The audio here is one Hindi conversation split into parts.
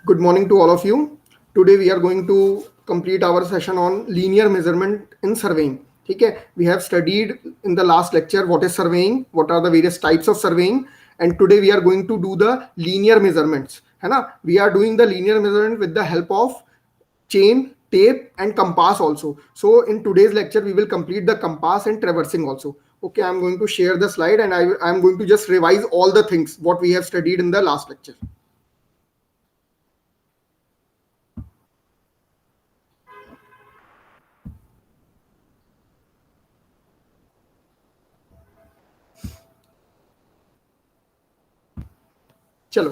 Good morning to all of you. Today we are going to complete our session on linear measurement in surveying. ठीक है, we have studied in the last lecture what is surveying, what are the various types of surveying, and today we are going to do the linear measurements. है ना, we are doing the linear measurement with the help of chain, tape, and compass also. So in today's lecture we will complete the compass and traversing also. Okay, I'm going to share the slide and I'm going to just revise all the things what we have studied in the last lecture. चलो,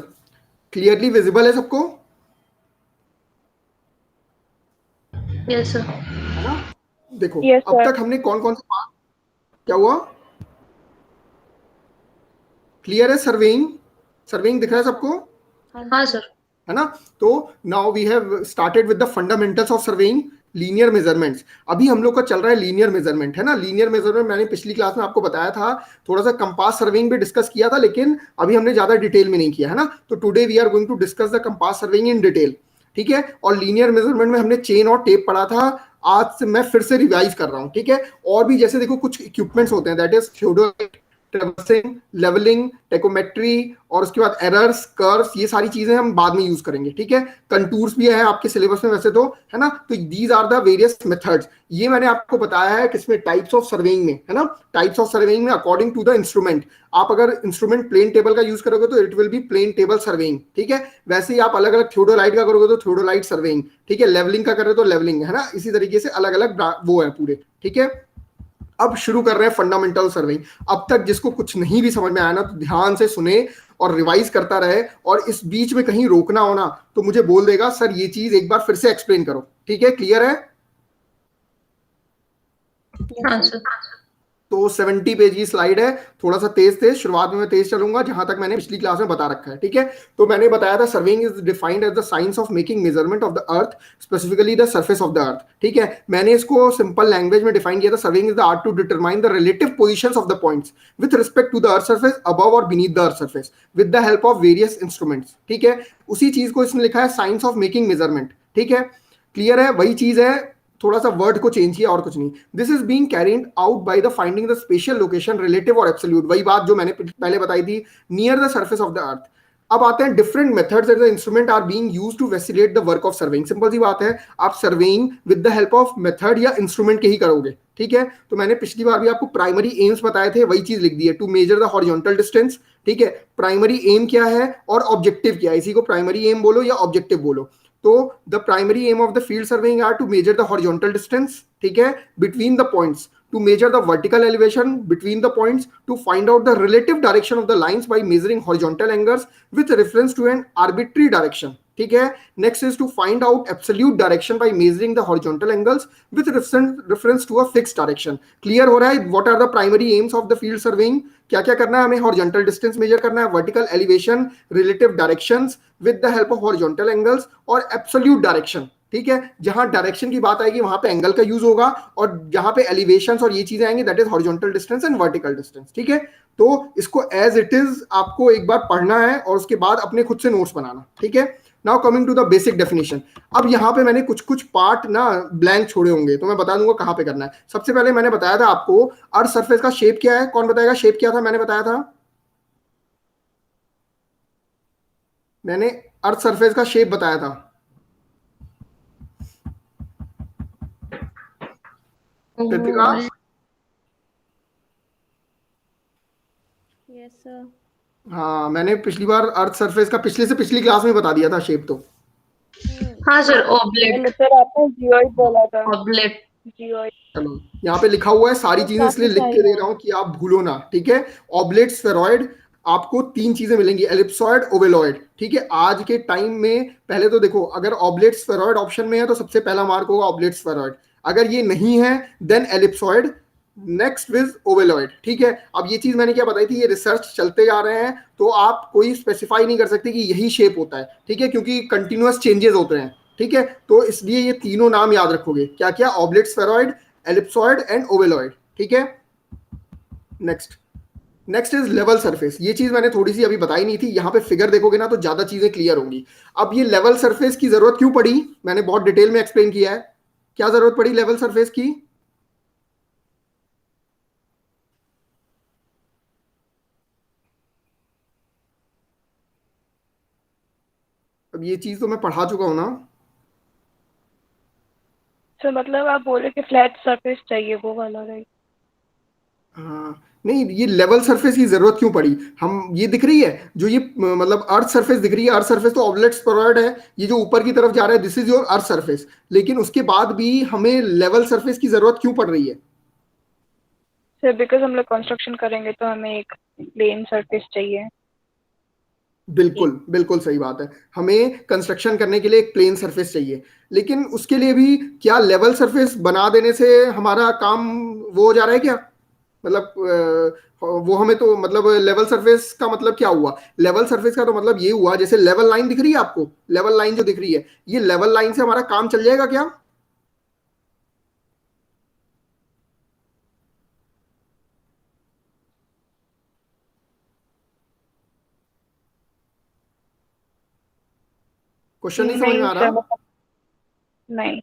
क्लियरली विजिबल है सबको? Yes sir. है ना? देखो Yes, अब sir. तक हमने कौन कौन से पार्ट, क्या हुआ? क्लियर है? सर्वेइंग दिख रहा है सबको? हाँ सर। है ना? तो now we have started with the fundamentals of surveying linear measurements. अभी हम लोग का चल रहा है लीनियर मेजरमेंट. है ना, लीनियर मेजरमेंट मैंने पिछली क्लास में आपको बताया था, थोड़ा सा कंपास सर्वेइंग भी डिस्कस किया था, लेकिन अभी हमने ज्यादा डिटेल में नहीं किया. है ना, तो today we are going to discuss the compass surveying in detail. ठीक है, और लीनियर मेजरमेंट में हमने चेन और टेप पढ़ा था. आज से मैं फिर से रिवाइज कर रहा हूं. ठीक है, और भी जैसे देखो कुछ इक्विपमेंट्स होते हैं, that is theodolite, traversing, levelling, tacheometry, और उसके बाद एरर्स, कर्व्स, ये सारी चीजें हम बाद में यूज करेंगे. ठीक है, कंटूर्स भी है आपके सिलेबस में वैसे तो. है ना, तो these are the various methods. ये मैंने आपको बताया है किसमें, टाइप्स ऑफ सर्वेइंग में. है ना, टाइप्स ऑफ सर्वेइंग में अकॉर्डिंग टू द इंस्ट्रूमेंट. आप अगर इंस्ट्रूमेंट प्लेन टेबल का यूज करोगे तो it will be plane table surveying. ठीक है, वैसे ही आप अलग अलग थियोडोलाइट का करोगे तो थियोडोलाइट सर्वेइंग. ठीक है, लेवलिंग का करोगे तो लेवलिंग. है ना, इसी तरीके से अलग अलग वो है पूरे. ठीक है, अब शुरू कर रहे हैं फंडामेंटल सर्वेइंग. अब तक जिसको कुछ नहीं भी समझ में आया ना, तो ध्यान से सुने और रिवाइज करता रहे, और इस बीच में कहीं रोकना होना तो मुझे बोल देगा, सर ये चीज एक बार फिर से एक्सप्लेन करो. ठीक है, क्लियर है? हाँ सर। तो 70 पेज की स्लाइड है, थोड़ा सा तेज शुरुआत में मैं तेज चलूंगा जहां तक मैंने पिछली क्लास में बता रखा है. ठीक है, तो मैंने बताया था surveying is defined as the science of making measurement of the earth, specifically the surface of the earth. ठीक है, मैंने इसको सिंपल लैंग्वेज में डिफाइन किया था. Surveying is the art to determine the relative positions of the points with respect to the earth surface above और beneath the earth surface with the help of various instruments. ठीक है, उसी चीज को इसमें लिखा है साइंस ऑफ मेकिंग मेजरमेंट. ठीक है, क्लियर है? वही चीज है, थोड़ा सा वर्ड को चेंज किया और कुछ नहीं. This is being carried out by the finding the spatial location, relative और एब्सोल्यूट. वही बात जो मैंने पहले बताई थी, near the surface of the earth. अब आते हैं different methods and the instrument are being used to facilitate the work of surveying. Simple सी बात है, आप surveying with the help of method या इंस्ट्रूमेंट के ही करोगे. ठीक है, तो मैंने पिछली बार भी आपको प्राइमरी एम्स बताए थे, वही चीज लिख दी है, to measure the horizontal distance. ठीक है, प्राइमरी एम क्या है और ऑब्जेक्टिव क्या है, इसी को प्राइमरी एम बोलो या ऑब्जेक्टिव बोलो. तो the primary aim of the field surveying are to measure the horizontal distance. ठीक है, between the points, to measure the vertical elevation between the points, to find out the relative direction of the lines by measuring horizontal angles with reference to an arbitrary direction. ठीक है, next is to find out absolute direction by measuring the horizontal angles with reference to a fixed direction. Clear हो रहा है? What are the primary aims of the field surveying? क्या क्या करना है हमें? horizontal distance measure करना है, vertical elevation, relative directions with the help of horizontal angles, और absolute direction. ठीक है, जहां डायरेक्शन की बात आएगी वहां पे एंगल का यूज होगा, और जहां पे एलिवेशंस और ये चीजें आएंगी that is horizontal distance and vertical distance. ठीक है, तो इसको एज इट इज आपको एक बार पढ़ना है और उसके बाद अपने खुद से नोट्स बनाना. ठीक है, now coming to the basic definition. अब यहाँ पे मैंने कुछ कुछ पार्ट ना ब्लैंक छोड़े होंगे, तो मैं बता दूंगा कहां पे करना है. सबसे पहले मैंने बताया था आपको अर्थ सरफेस का शेप क्या है. कौन बताएगा शेप क्या था? मैंने बताया था, मैंने अर्थ सरफेस का शेप बताया था. कृतिका? Yes, sir. हाँ, मैंने पिछली बार अर्थ सरफेस का पिछले से पिछली क्लास में बता दिया था शेप. तो हाँ सर, ऑब्लेट. सर आपने जियोइड बोला था. ऑब्लेट. जियोइड. चलो, यहाँ पे लिखा हुआ है सारी चीजें, इसलिए लिख के दे रहा हूँ कि आप भूलो ना. ठीक है, ऑब्लेट, स्फेरॉइड, आपको तीन चीजें मिलेंगी, एलिप्सॉइड, ओवेलॉइड. ठीक है, आज के टाइम में पहले तो देखो, अगर ऑब्लेट स्फेरॉइड ऑप्शन में है तो सबसे पहला मार्क होगा ऑब्लेट स्फेरॉइड. अगर ये नहीं है देन एलिप्सॉइड, नेक्स्ट विज ओवेलॉइड. ठीक है, अब ये चीज मैंने क्या बताई थी, ये रिसर्च चलते जा रहे हैं, तो आप कोई स्पेसिफाई नहीं कर सकते कि यही शेप होता है. ठीक है, क्योंकि कंटिन्यूअस चेंजेस होते हैं. ठीक है, तो इसलिए ये तीनों नाम याद रखोगे. क्या क्या? Oblate spheroid, ellipsoid and ovaloid. ठीक है, next. Next is level surface. ये चीज मैंने थोड़ी सी अभी बताई नहीं थी, यहाँ पे फिगर देखोगे ना तो ज्यादा चीजें क्लियर होंगी। अब ये लेवल सरफेस की जरूरत क्यों पड़ी, मैंने बहुत डिटेल में एक्सप्लेन किया है। क्या जरूरत पड़ी लेवल सरफेस की? अब ये चीज तो मैं पढ़ा चुका हूं ना। सर मतलब आप बोल रहे कि फ्लैट सरफेस चाहिए, वो वाला राइट? हाँ, नहीं, ये लेवल सरफेस की जरूरत क्यों पड़ी? हम ये दिख रही है जो ये मतलब अर्थ सरफेस दिख रही है, अर्थ सरफेस तो ऑब्लेट स्फेरॉइड है, ये जो ऊपर की तरफ जा रहा है this is your earth surface. लेकिन उसके बाद भी हमें लेवल सरफेस की जरूरत क्यों पड़ रही है? सर बिकॉज हम लोग कंस्ट्रक्शन करेंगे तो हमें एक प्लेन सरफेस चाहिए। बिल्कुल बिल्कुल सही बात है, हमें कंस्ट्रक्शन करने के लिए एक प्लेन सरफेस चाहिए। लेकिन उसके लिए भी क्या लेवल सरफेस बना देने से हमारा काम वो हो जा रहा है क्या? मतलब वो हमें तो मतलब लेवल सरफेस का मतलब क्या हुआ? लेवल सरफेस का तो मतलब ये हुआ, जैसे लेवल लाइन दिख रही है आपको, लेवल लाइन जो दिख रही है, ये लेवल लाइन से हमारा काम चल जाएगा क्या? क्वेश्चन नहीं समझ में नहीं आ सर, रहा? मतलब नहीं।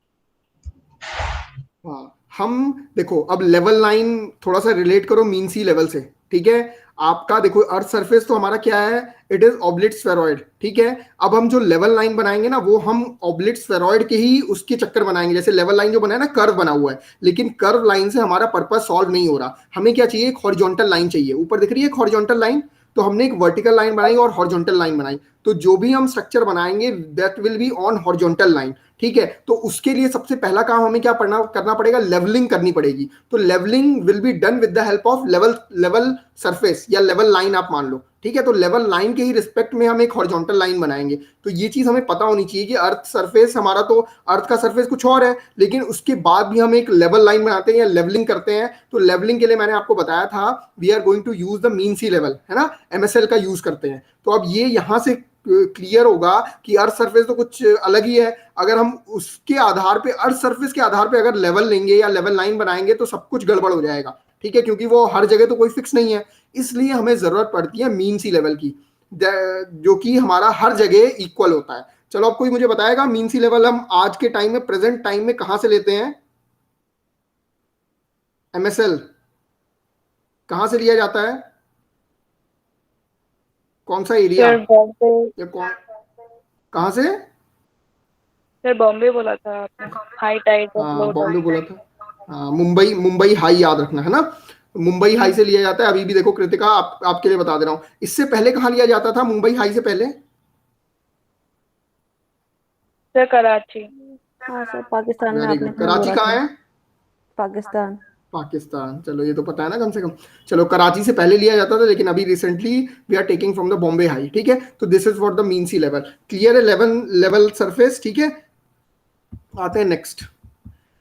हाँ, हम देखो अब लेवल लाइन थोड़ा सा रिलेट करो मीन सी लेवल से, ठीक है? आपका देखो अर्थ सरफेस तो हमारा क्या है, इट इज ऑब्लिट स्फेरॉइड, ठीक है? अब हम जो लेवल लाइन बनाएंगे ना वो हम ऑब्लिट स्फेरॉइड के ही उसके चक्कर बनाएंगे। जैसे लेवल लाइन जो बना है ना, कर्व बना हुआ है, लेकिन कर्व लाइन से हमारा पर्पस सॉल्व नहीं हो रहा। हमें क्या चाहिए, एक हॉरिजॉन्टल लाइन चाहिए। ऊपर दिख रही है एक हॉरिजॉन्टल लाइन, तो हमने एक वर्टिकल लाइन बनाई और हॉरिजॉन्टल लाइन बनाई। तो जो भी हम स्ट्रक्चर बनाएंगे that will be on horizontal line, ठीक है? तो उसके लिए सबसे पहला काम हमें क्या करना पड़ेगा, लेवलिंग करनी पड़ेगी। तो levelling will be done with the help of level surface या लेवल लाइन आप मान लो, ठीक है? तो लेवल लाइन के ही रिस्पेक्ट में हम एक हॉरिजॉन्टल लाइन बनाएंगे। तो ये चीज हमें पता होनी चाहिए कि अर्थ सरफेस हमारा, तो अर्थ का सरफेस कुछ और है, लेकिन उसके बाद भी हम एक लेवल लाइन बनाते हैं या लेवलिंग करते हैं। तो लेवलिंग के लिए मैंने आपको बताया था we are going to use the mean sea level, है ना, एमएसएल का यूज करते हैं। तो अब ये यहां से क्लियर होगा कि अर्थ सरफेस तो कुछ अलग ही है। अगर हम उसके आधार पे, अर्थ सरफेस के आधार पे अगर लेवल लेंगे या लेवल लाइन बनाएंगे तो सब कुछ गड़बड़ हो जाएगा, ठीक है? क्योंकि वो हर जगह तो कोई फिक्स नहीं है। इसलिए हमें जरूरत पड़ती है मीन सी लेवल की, जो कि हमारा हर जगह इक्वल होता है। चलो अब कोई मुझे बताएगा मीन सी लेवल हम आज के टाइम में, प्रेजेंट टाइम में कहां से लेते हैं? एमएसएल कहां से लिया जाता है? कौन सा एरिया सर बॉम्बे। या कौन, कहां से? सर बॉम्बे बोला था आपने, हाई टाइड और हाँ लो बॉम्बे टाइड। बोला था। हाँ, मुंबई, मुंबई हाई याद रखना, है ना? मुंबई हाई से लिया जाता है। अभी भी देखो कृतिका, आपके लिए बता दे रहा हूँ, इससे पहले कहाँ लिया जाता था मुंबई हाई से पहले? सर कराची। हाँ सर, पाकिस्तान में वेरी आपने गुड। कहीं कराची बोला कहाँ था। है? पाकिस्तान। पाकिस्तान, चलो ये तो पता है ना कम से कम। चलो कराची से पहले लिया जाता था, लेकिन अभी recently we are taking from the Bombay High, ठीक है? तो this is for the mean sea level. Clear है लेवल सरफेस, ठीक है? आते हैं next.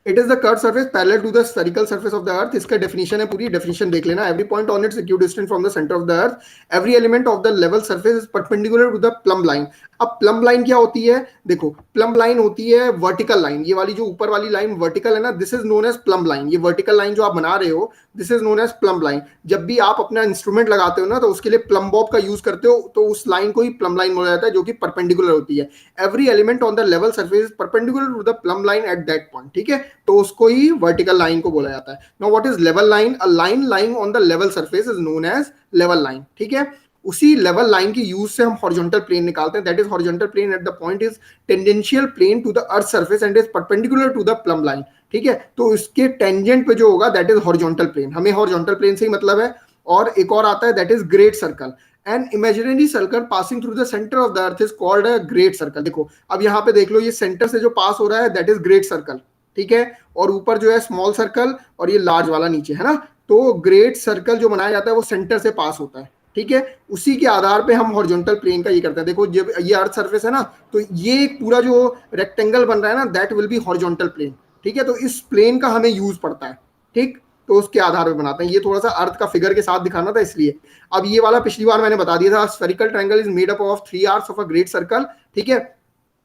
It is the curve surface parallel to the spherical surface of the earth. इसका डेफिनेशन है, पूरी डेफिनेशन देख लेना। Every point on its equidistant from the centre of the earth. Every element of the level surface is perpendicular to the plumb line. अब प्लम लाइन क्या होती है? देखो प्लम लाइन होती है वर्टिकल लाइन। ये वाली जो ऊपर वाली लाइन वर्टिकल है ना, this is known as plumb line. ये वर्टिकल लाइन जो आप बना रहे हो, this is known as plumb line. जब भी आप अपना इंस्ट्रूमेंट लगाते हो ना, तो उसके लिए प्लम बॉब का यूज करते हो, तो उस लाइन को ही प्लम लाइन बोला जाता है, जो कि परपेंडिकुलर होती है। Every element on the level surface is perpendicular to the plumb line at that point, ठीक है? तो उसको ही वर्टिकल लाइन को बोला जाता है। Now what is level line? A line lying on the level surface is known as level line, ठीक है? उसी लेवल लाइन की यूज से हम हॉरिजॉन्टल प्लेन निकालते हैं। That is horizontal plane at the point is tangential plane to the earth surface and is perpendicular to the plumb line, ठीक है? तो इसके टेंजेंट पे जो होगा दैट इज हॉरिजॉन्टल प्लेन। हमें हॉरिजॉन्टल प्लेन से ही मतलब है। और एक और आता है that is great circle. An imaginary circle passing through the centre of the earth is called a great circle. देखो अब यहाँ पे देख लो, ये सेंटर से जो पास हो रहा है दैट इज ग्रेट सर्कल, ठीक है? और ऊपर जो है स्मॉल सर्कल और ये लार्ज वाला नीचे, है ना? तो ग्रेट सर्कल जो बनाया जाता है वो सेंटर से पास होता है, ठीक है? उसी के आधार पे हम हॉरिजॉन्टल प्लेन का ये करते हैं। देखो जब ये अर्थ सरफेस है ना, तो ये पूरा जो रेक्टेंगल बन रहा है ना, that will be horizontal plane, ठीक है? तो इस प्लेन का हमें यूज पड़ता है, ठीक? तो उसके आधार पे बनाते हैं। ये थोड़ा सा अर्थ का फिगर के साथ दिखाना था इसलिए। अब ये वाला पिछली बार मैंने बता दिया था, spherical triangle is made up of 3 arcs of a great circle, ठीक है?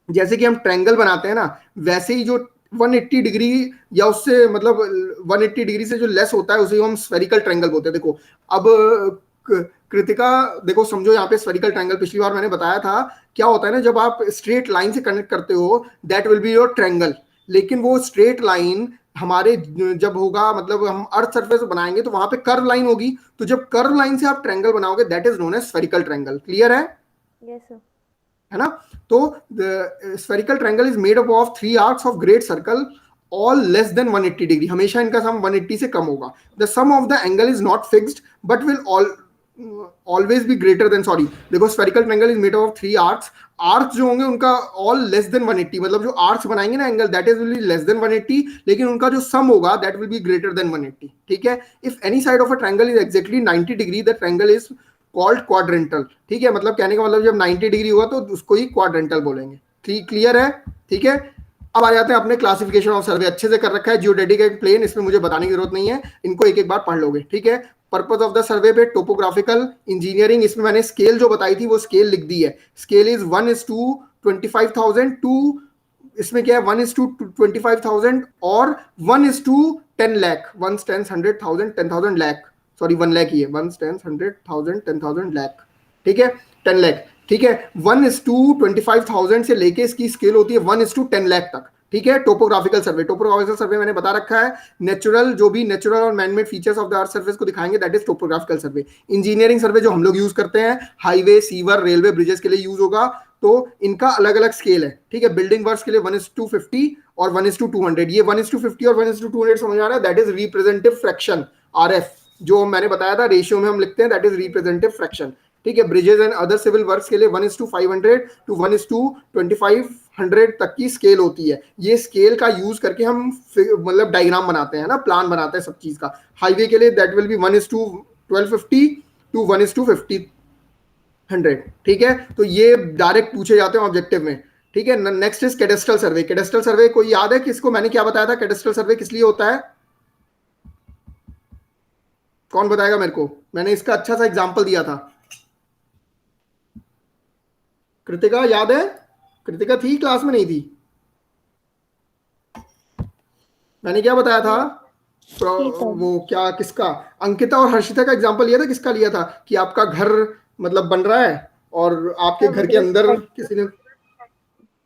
जैसे कि हम ट्रायंगल बनाते हैं ना, वैसे ही जो 180 डिग्री या उससे मतलब 180 डिग्री से जो लेस होता है उसे हम स्फेरिकल ट्रायंगल बोलते हैं। देखो अब कृतिका देखो समझो, यहाँ पे स्फेरिकल ट्रायंगल पिछली बार मैंने बताया था क्या होता है ना, जब आप स्ट्रेट लाइन से कनेक्ट करते हो that will be your triangle, लेकिन वो स्ट्रेट लाइन हमारे जब होगा, मतलब हम अर्थ सरफेस बनाएंगे तो वहां पे कर्व लाइन होगी, तो जब कर्व लाइन से आप ट्रायंगल बनाओगे that is known as spherical triangle. Clear है? Yes sir. है ना? तो spherical triangle is made up of 3 arcs of great circle all less than 180 degree, हमेशा इनका सम 180 से कम होगा। The sum of the angle is not fixed but will always be greater than, sorry देखो spherical triangle is made up of 3 arcs, arcs जो होंगे उनका ऑल लेस देन 180, मतलब जो आर्क्स बनाएंगे ना angle that is will be less than 180, लेकिन उनका जो सम होगा that will B greater then 180। ठीक है? If any side of a triangle is exactly 90 degree the triangle is called quadrantal. ठीक है? मतलब कहने का मतलब जब 90 डिग्री हुआ तो उसको ही क्वाड्रेंटल बोलेंगे। क्लियर है? ठीक है, अब आ जाते हैं अपने क्लासिफिकेशन ऑफ सर्वे। अच्छे से कर रखा है जियोडेटिक एंड प्लेन, इसमें मुझे बताने की जरूरत नहीं है, इनको एक एक बार पढ़ लोगे। ठीक है? पर्पस ऑफ द सर्वे पे टोपोग्राफिकल इंजीनियरिंग, इसमें मैंने स्केल जो बताई थी वो स्केल लिख दी है। स्केल इज 1:25,000 टू, इसमें क्या है 1:25,000 और 1:10 लाख, 1 10 100,000 10,000 लाख, सॉरी 1 लाख ही है, 1 10 100,000 10,000 लाख। ठीक है? 10 लाख। ठीक है? 1:25,000 से लेके इसकी स्केल होती है 1:10 लाख तक। ठीक है? टोपोग्राफिकल सर्वे, टोपोग्राफिकल सर्वे मैंने बता रखा है, नेचुरल जो भी नेचुरल और manmade features of the earth surface को दिखाएंगे that is topographical survey. Engineering सर्वे जो हम लोग यूज करते हैं हाईवे, सीवर, रेलवे, ब्रिजेस के लिए यूज होगा, तो इनका अलग अलग स्केल है। ठीक है? बिल्डिंग वर्क्स के लिए 1:50 और 1:200, ये 1:50 और 1:200 समझ आ रहा है, that is representative fraction, RF जो मैंने बताया था रेशियो में हम लिखते हैं, दैट इज रिप्रेजेंटेटिव फ्रैक्शन। ठीक है? Bridges and other civil works के लिए 1:500 टू 1:2500 तक की स्केल होती है। ये स्केल का यूज करके हम मतलब डायग्राम बनाते हैं ना, प्लान बनाते हैं सब चीज का। हाईवे के लिए दैट विल बी 1:1250 टू 1:1500। ठीक है? तो ये डायरेक्ट पूछे जाते हैं ऑब्जेक्टिव में। ठीक है? Next is cadastral survey. Cadastral सर्वे कोई याद है किसको? मैंने क्या बताया था कैडेस्ट्रल सर्वे किस लिए होता है? कौन बताएगा मेरे को? मैंने इसका अच्छा सा एग्जांपल दिया था। कृतिका याद है? कृतिका थी क्लास में? नहीं थी? मैंने क्या बताया था? वो क्या, किसका, अंकिता और हर्षिता का एग्जांपल लिया था। किसका लिया था? कि आपका घर मतलब बन रहा है और आपके घर के अंदर किसी ने,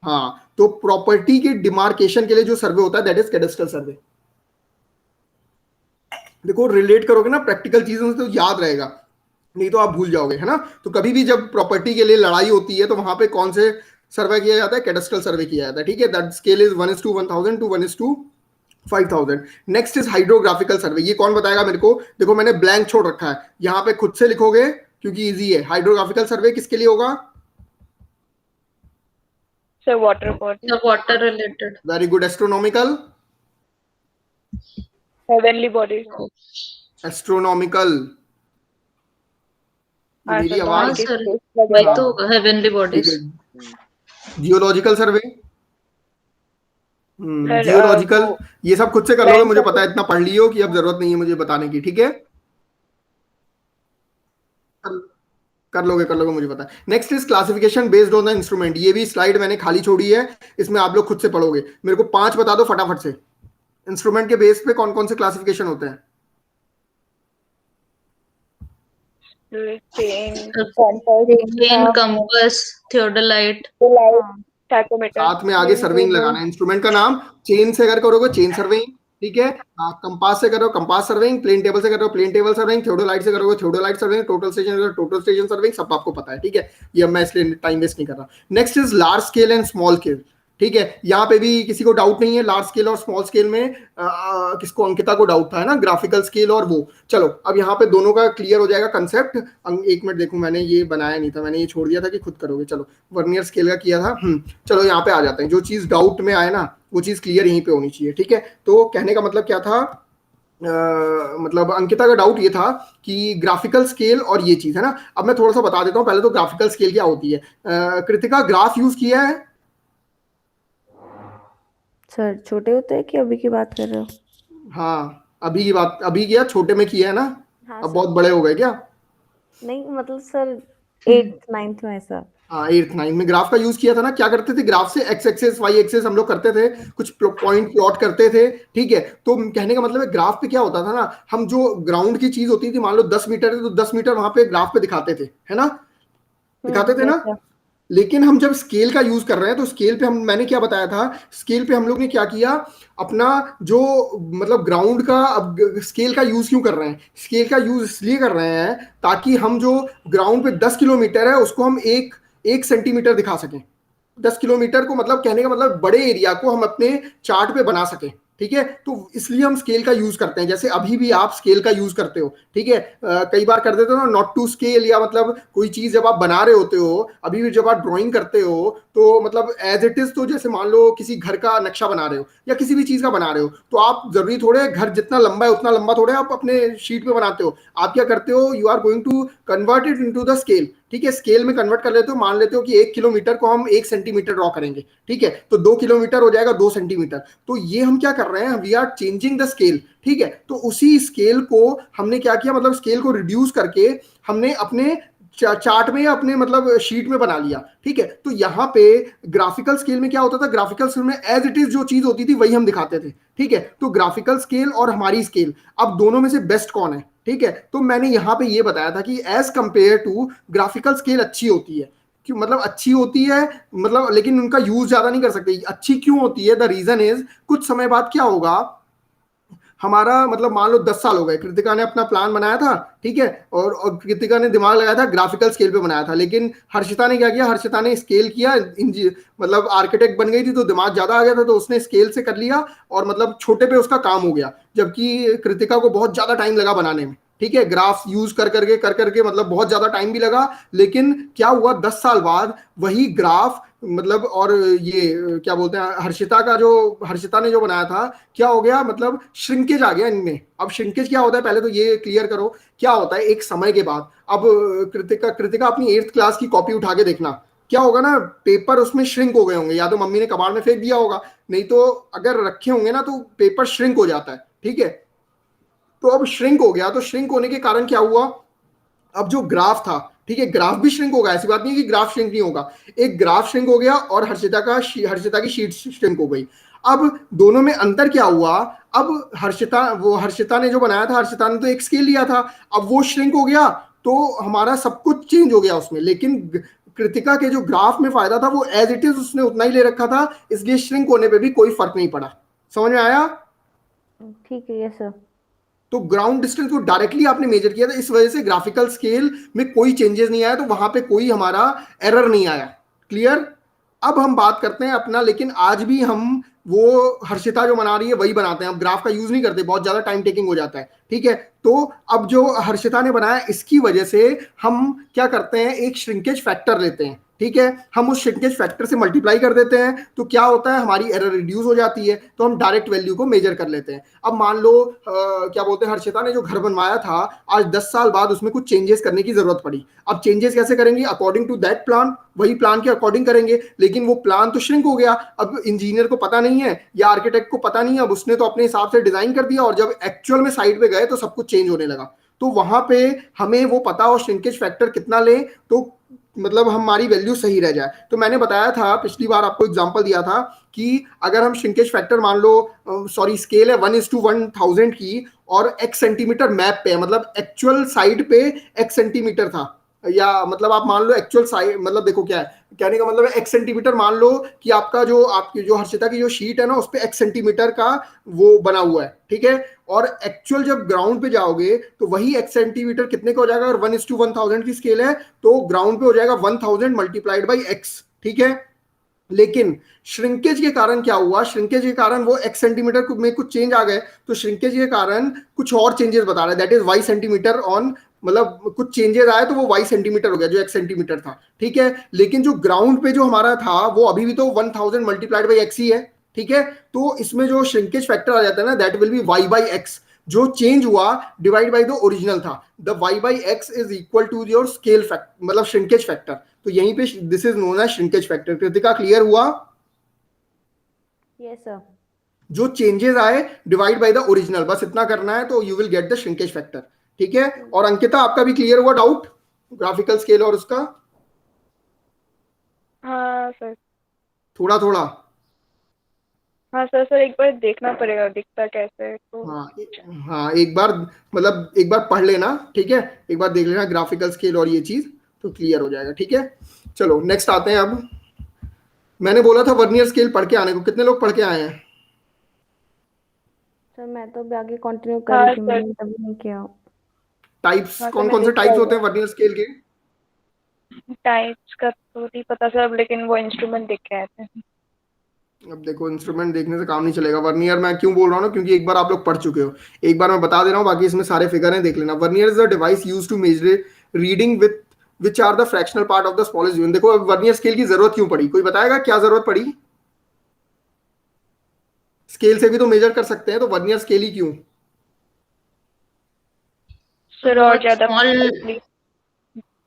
हाँ, तो प्रॉपर्टी के डिमार्केशन के लिए जो सर्वे होता है दैट इज कैडेस्ट्रल सर्वे। देखो रिलेट करोगे ना प्रैक्टिकल चीजों से तो याद रहेगा, नहीं तो आप भूल जाओगे, है ना? तो कभी भी जब प्रॉपर्टी के लिए लड़ाई होती है तो वहां पे कौन से सर्वे किया जाता है? कैडेस्ट्रल सर्वे किया जाता है। ठीक है? That scale is 1:1000 to 1:5000। Next is hydrographical survey. ये कौन बताएगा मेरे को? देखो मैंने ब्लैंक छोड़ रखा है, यहाँ पे खुद से लिखोगे क्योंकि इजी है। हाइड्रोग्राफिकल सर्वे किसके लिए होगा? Sir water body, water related. Very good. Astronomical, heavenly body. Astronomical, मेरी हाँ आवाज, सर, वही तो होगा हेवनली बॉडीज। जियोलॉजिकल सर्वे, जियोलॉजिकल, ये सब खुद से कर लोगे, मुझे पता है इतना पढ़ लियो कि अब जरूरत नहीं है मुझे बताने की। ठीक है? कर लोगे मुझे पता है। Next is classification based on the instrument. ये भी स्लाइड मैंने खाली छोड़ी है, इसमें आप लोग खुद से पढ़ोगे। मेरे को 5 बता दो फटाफट से, इंस्ट्रूमेंट के बेस पे कौन कौन से क्लासिफिकेशन होते हैं? Chain, compass, theodolite, tachometer. साथ में आगे सर्विंग लगाना है। इंस्ट्रूमेंट का नाम चेन से अगर करोगे चेन सर्विंग, ठीक है? कंपास से करो कंपास सर्विंग, प्लेन टेबल से करो प्लेन टेबल सर्विंग, थियोडोलाइट से करोगे थियोडोलाइट सर्विंग, टोटल स्टेशन करो टोटल स्टेशन सर्विंग, सब आपको पता है। ठीक है? ये अब मैं इसलिए टाइम वेस्ट नहीं कर रहा। Next is large scale and small scale. ठीक है? यहाँ पे भी किसी को डाउट नहीं है लार्ज स्केल और स्मॉल स्केल में? किसको? अंकिता को डाउट था, है ना, ग्राफिकल स्केल और वो। चलो अब यहाँ पे दोनों का क्लियर हो जाएगा कंसेप्ट। एक मिनट देखो, मैंने ये बनाया नहीं था, मैंने ये छोड़ दिया था कि खुद करोगे। चलो वर्नियर स्केल का किया था। चलो यहाँ पे आ जाते हैं। जो चीज डाउट में आए ना वो चीज क्लियर यहीं पे होनी चाहिए। ठीक है? तो कहने का मतलब क्या था? मतलब अंकिता का डाउट ये था कि ग्राफिकल स्केल और ये चीज, है ना। अब मैं थोड़ा सा बता देता हूँ पहले तो ग्राफिकल स्केल क्या होती है। कृतिका ग्राफ यूज किया है? सर छोटे होते हैं कि अभी की बात कर रहे हो? हाँ अभी की बात, अभी किया, छोटे में किया है ना? हाँ अब सर। बहुत बड़े हो गए क्या? नहीं मतलब सर 8th 9th में ऐसा। हाँ 8th 9th में ग्राफ का यूज किया था ना। क्या करते थे, ग्राफ से एक्स एक्सेस वाई एक्सेस हम लोग करते थे, कुछ पॉइंट प्लॉट करते थे, ठीक है। तो कहने का मतलब है ग्राफ पे क्या होता था ना, हम जो ग्राउंड की चीज होती थी, मान लो 10 मीटर है तो 10 मीटर वहां पे ग्राफ पे दिखाते थे, है ना, दिखाते थे yes ना। sir. लेकिन हम जब स्केल का यूज कर रहे हैं तो स्केल पे हम, मैंने क्या बताया था, स्केल पे हम लोग ने क्या किया, अपना जो मतलब ग्राउंड का, अब स्केल का यूज क्यों कर रहे हैं, स्केल का यूज इसलिए कर रहे हैं ताकि हम जो ग्राउंड पे 10 किलोमीटर है उसको हम एक सेंटीमीटर दिखा सकें। 10 किलोमीटर को मतलब कहने का मतलब बड़े एरिया को हम अपने चार्ट पे बना सकें, ठीक है। तो इसलिए हम स्केल का यूज करते हैं। जैसे अभी भी आप स्केल का यूज करते हो, ठीक है। कई बार कर देते हो ना नॉट टू स्केल, या मतलब कोई चीज जब आप बना रहे होते हो, अभी भी जब आप ड्राइंग करते हो तो मतलब एज इट इज, तो जैसे मान लो किसी घर का नक्शा बना रहे हो या किसी भी चीज का बना रहे हो, तो आप जरूरी थोड़े घर जितना लंबा है उतना लंबा थोड़े आप अपने शीट पे बनाते हो। आप क्या करते हो, you are going to convert it into the scale, ठीक है। स्केल में कन्वर्ट कर लेते हो, मान लेते हो कि 1 किलोमीटर को हम 1 सेंटीमीटर ड्रॉ करेंगे, ठीक है। तो 2 किलोमीटर हो जाएगा 2 सेंटीमीटर। तो ये हम क्या कर रहे हैं, we are changing the scale, ठीक है। तो उसी स्केल को हमने क्या किया, मतलब स्केल को रिड्यूस करके हमने अपने चार्ट में या अपने मतलब शीट में बना लिया, ठीक है। तो यहाँ पे ग्राफिकल स्केल में क्या होता था, ग्राफिकल स्केल में एज इट इज जो चीज होती थी वही हम दिखाते थे, ठीक है। तो ग्राफिकल स्केल और हमारी स्केल, अब दोनों में से बेस्ट कौन है, ठीक है। तो मैंने यहाँ पे ये बताया था कि as compare to graphical scale अच्छी होती है, क्यों, मतलब अच्छी होती है, मतलब लेकिन उनका यूज ज्यादा नहीं कर सकते। अच्छी क्यों होती है, द रीजन इज, कुछ समय बाद क्या होगा, हमारा मतलब मान लो 10 साल हो गए, कृतिका ने अपना प्लान बनाया था, ठीक है, और कृतिका ने दिमाग लगाया था, ग्राफिकल स्केल पे बनाया था। लेकिन हर्षिता ने क्या किया, हर्षिता ने स्केल किया, मतलब आर्किटेक्ट बन गई थी तो दिमाग ज्यादा आ गया था, तो उसने स्केल से कर लिया और मतलब छोटे पे उसका काम हो गया। जबकि कृतिका को बहुत ज्यादा टाइम लगा बनाने में, ठीक है, ग्राफ यूज कर करके मतलब बहुत ज्यादा टाइम भी लगा। लेकिन क्या हुआ, 10 साल बाद वही ग्राफ मतलब, और ये क्या बोलते हैं, हर्षिता ने जो बनाया था, क्या हो गया, मतलब श्रिंकेज आ गया इनमें। अब श्रिंकेज क्या होता है, पहले तो ये क्लियर करो क्या होता है। एक समय के बाद, अब कृतिका अपनी 8th क्लास की कॉपी उठा के देखना, क्या होगा ना, पेपर उसमें श्रिंक हो गए होंगे, या तो मम्मी ने कबाड़ में फेंक दिया होगा, नहीं तो अगर रखे होंगे ना तो पेपर श्रिंक हो जाता है, ठीक है। तो अब श्रिंक हो गया, तो श्रिंक होने के कारण क्या हुआ, अब जो ग्राफ था, ठीक है, ग्राफ भी श्रिंक होगा, ऐसी बात नहीं है कि ग्राफ श्रिंक नहीं होगा। एक ग्राफ श्रिंक हो गया और हर्षिता की शीट श्रिंक हो गई। अब दोनों में अंतर क्या हुआ, अब हर्षिता ने जो बनाया था, हर्षिता ने तो एक स्केल लिया था, अब वो श्रिंक हो गया तो हमारा सब कुछ चेंज हो गया उसमें। लेकिन कृतिका के जो ग्राफ में फायदा था वो एज इट इज उसने उतना ही ले रखा था, इसलिए श्रिंक होने पे भी कोई फर्क नहीं पड़ा। समझ में आया? ठीक है, यस सर। तो ग्राउंड डिस्टेंस को डायरेक्टली आपने मेजर किया था, इस वजह से ग्राफिकल स्केल में कोई चेंजेस नहीं आया, तो वहां पे कोई हमारा एरर नहीं आया। क्लियर? अब हम बात करते हैं अपना, लेकिन आज भी हम वो हर्षिता जो बना रही है वही बनाते हैं, हम ग्राफ का यूज नहीं करते, बहुत ज्यादा टाइम टेकिंग हो जाता है, ठीक है। तो अब जो हर्षिता ने बनाया, इसकी वजह से हम क्या करते हैं, एक श्रिंकेज फैक्टर लेते हैं, ठीक है। हम उस श्रिंकेज फैक्टर से मल्टीप्लाई कर देते हैं, तो क्या होता है, हमारी एरर रिड्यूस हो जाती है, तो हम डायरेक्ट वैल्यू को मेजर कर लेते हैं। अब मान लो क्या बोलते हैं, हर्षिता ने जो घर बनवाया था, आज 10 साल बाद उसमें कुछ चेंजेस करने की जरूरत पड़ी। अब चेंजेस कैसे करेंगे, अकॉर्डिंग टू दैट प्लान, वही प्लान के अकॉर्डिंग करेंगे। लेकिन वो प्लान तो श्रिंक हो गया, अब इंजीनियर को पता नहीं है या आर्किटेक्ट को पता नहीं है, अब उसने तो अपने हिसाब से डिजाइन कर दिया, और जब एक्चुअल में साइड पे गए तो सब कुछ चेंज होने लगा। तो वहां पे हमें वो पता हो श्रिंकेज फैक्टर कितना ले, तो मतलब हमारी वैल्यू सही रह जाए। तो मैंने बताया था पिछली बार, आपको एग्जांपल दिया था कि अगर हम श्रिंकेज फैक्टर मान लो, सॉरी स्केल है 1:1000 की, और x सेंटीमीटर मैप पे है, मतलब एक्चुअल साइड पे x सेंटीमीटर था, या मतलब आप मान लो एक्चुअल साइड, मतलब देखो क्या है कहने का मतलब है, x सेंटीमीटर मान लो कि आपकी जो हर्षिता की जो शीट है ना, उस पे x सेंटीमीटर का वो बना हुआ है, ठीक है। और एक्चुअल जब ग्राउंड पे जाओगे तो वही x सेंटीमीटर कितने का हो जाएगा, अगर 1:1000 की स्केल है तो ग्राउंड पे हो जाएगा 1000 मल्टीप्लाइड बाई x, ठीक है। लेकिन श्रिंकेज के कारण क्या हुआ, श्रिंकेज के कारण वो x सेंटीमीटर में कुछ चेंज आ गए, तो श्रिंकेज के कारण कुछ और चेंजेस बता रहा है, that is y centimetre on, मतलब कुछ चेंजेस आए तो वो y सेंटीमीटर हो गया जो x सेंटीमीटर था, ठीक है। लेकिन जो ग्राउंड पे जो हमारा था वो अभी भी तो 1000 मल्टीप्लाइड बाई x ही है, ठीक है। तो इसमें जो श्रिंकेज फैक्टर आ जाता है ना, that will be y by x, जो चेंज हुआ डिवाइड बाय द ओरिजिनल था, the y by x is equal to your scale factor, मतलब श्रिंकेज फैक्टर। तो यहीं पे this is known as shrinkage factor. Kritika clear हुआ? Yes sir. जो चेंजेस आए डिवाइड बाय द ओरिजिनल, बस इतना करना है तो you will get the shrinkage factor, ठीक है। और अंकिता आपका भी क्लियर हुआ डाउट ग्राफिकल स्केल और उसका? हाँ सर। थोड़ा थोड़ा? हाँ सर, सर एक बार देखना पड़ेगा दिखता कैसे है तो। हाँ हाँ, एक बार मतलब एक बार पढ़ लेना, ठीक है, एक बार देख लेना ग्राफिकल स्केल और ये चीज, तो क्लियर हो जाएगा, ठीक है। चलो नेक्स्ट आते हैं। अब मैंने बोला था वर्नियर स्केल पढ़ के आने को, कितने लोग पढ़ के आए हैं? सर मैं तो अभी आगे कंटिन्यू कर हाँ रही थी, सर। मैंने तभी नहीं किया। टाइप्स हाँ सर, कौन मैं कौन से देख टाइप्स पाई होते हैं वर्नियर स्केल के? टाइप्स का तो नहीं पता सर, लेकिन वो इंस्ट्रूमेंट देख के आए थे। अब देखो इंस्ट्रूमेंट देखने से काम नहीं चलेगा। वर्नियर मैं क्यों बोल रहा हूँ ना, क्योंकि एक बार आप लोग पढ़ चुके हो, एक बार मैं बता दे रहा हूँ, बाकी इसमें सारे फिगर हैं, देख लेना। Vernier is a device use to measure reading with which are the fractional part of the smallest unit. देखो अब वर्नियर स्केल की जरूरत क्यों पड़ी, कोई बताएगा क्या जरूरत पड़ी? स्केल से भी तो मेजर कर सकते हैं, तो वर्नियर स्केल ही क्यों? सर और बहुत ज्यादा स्मॉल,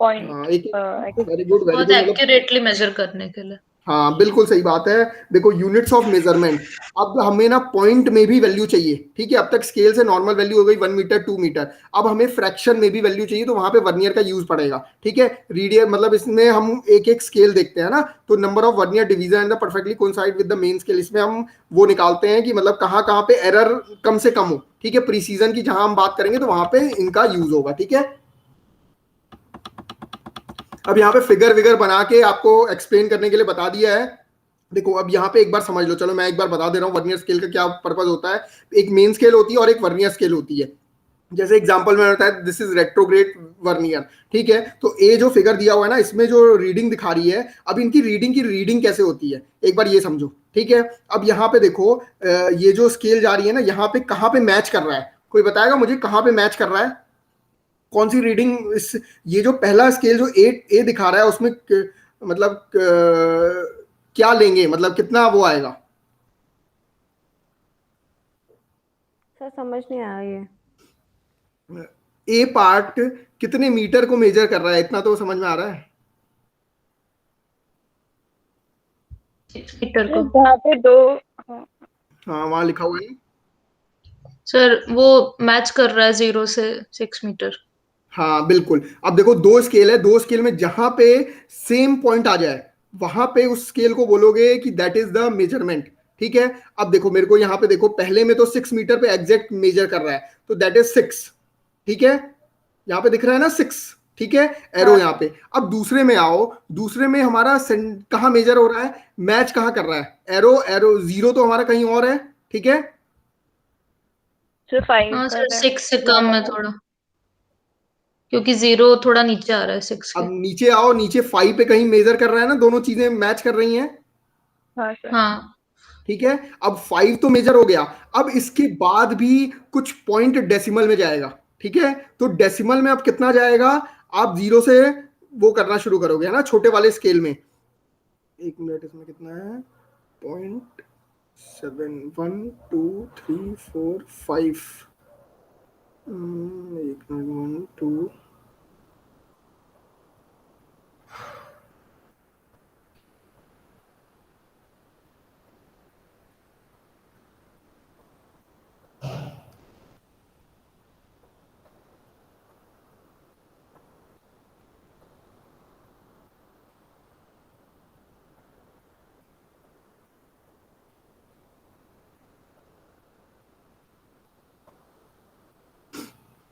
पॉइंट हाँ एक, वेरी गुड वेरी बहुत गुड, मतलब एक्यूरेटली मेजर करने के लिए। हाँ बिल्कुल सही बात है। देखो यूनिट्स ऑफ मेजरमेंट, अब हमें ना पॉइंट में भी वैल्यू चाहिए, ठीक है। अब तक स्केल से नॉर्मल वैल्यू हो गई 1 मीटर 2 मीटर, अब हमें फ्रैक्शन में भी वैल्यू चाहिए, तो वहां पे वर्नियर का यूज पड़ेगा, ठीक है। रीडियर मतलब इसमें हम एक एक स्केल देखते हैं ना, तो number of vernier division and the perfectly coincide with the main scale, इसमें हम वो निकालते हैं कि मतलब कहाँ कहाँ पे एरर कम से कम हो, ठीक है। प्रीसीजन की जहां हम बात करेंगे तो वहां पे इनका यूज होगा, ठीक है। अब यहाँ पे फिगर विगर बना के आपको एक्सप्लेन करने के लिए बता दिया है। देखो अब यहाँ पे एक बार समझ लो, चलो मैं एक बार बता दे रहा हूँ वर्नियर स्केल का क्या पर्पज होता है। एक मेन स्केल होती है और एक वर्नियर स्केल होती है। जैसे एग्जांपल में होता है दिस इज रेट्रोग्रेड वर्नियर, ठीक है। तो ये जो फिगर दिया हुआ है ना, इसमें जो रीडिंग दिखा रही है, अब इनकी रीडिंग कैसे होती है एक बार ये समझो, ठीक है। अब यहाँ पे देखो ये जो स्केल जा रही है ना, यहाँ पे कहाँ पे मैच कर रहा है, कोई बताएगा मुझे कहाँ पे मैच कर रहा है? कौन सी रीडिंग इस, ये जो पहला स्केल जो ए दिखा रहा है उसमें मतलब क्या लेंगे, मतलब कितना वो आएगा? सर समझ नहीं आया ये। ए पार्ट कितने मीटर को मेजर कर रहा है, इतना तो समझ में आ रहा है। मीटर को। जहाँ पे दो। हाँ हाँ वहां लिखा हुआ है। सर वो मैच कर रहा है 0 से 6 मीटर। हाँ बिल्कुल। अब देखो दो स्केल है, दो स्केल में जहां पे सेम पॉइंट आ जाए वहां पे उस स्केल को बोलोगे कि दैट इज द मेजरमेंट, ठीक है। अब देखो मेरे को यहाँ पे देखो, पहले में तो 6 मीटर पे एग्जैक्ट मेजर कर रहा है, तो दैट इज 6, ठीक है। यहाँ पे दिख रहा है ना 6, ठीक है, एरो हाँ यहाँ पे। अब दूसरे में आओ, दूसरे में हमारा कहाँ मेजर हो रहा है, मैच कहाँ कर रहा है, एरो एरो 0 तो हमारा कहीं और है, ठीक है। सर 5 हाँ कर सर, रहे हैं 6 से कम है थोड़ा, क्योंकि 0 थोड़ा नीचे आ रहा है 6 के। अब नीचे आओ, नीचे 5 पे कहीं मेजर कर रहा है ना, दोनों चीजें मैच कर रही हैं, हाँ सर। हाँ ठीक है। अब 5 तो मेजर हो गया, अब इसके बाद भी कुछ पॉइंट डेसिमल में जाएगा, ठीक है। तो डेसिमल में अब कितना जाएगा, आप 0 से वो करना शुरू करोगे, है ना, छोटे वाले स्केल में। एक मिनट, इसमें कितना है, 0.7 1 2 3 4 5, एक मिनट 1 2,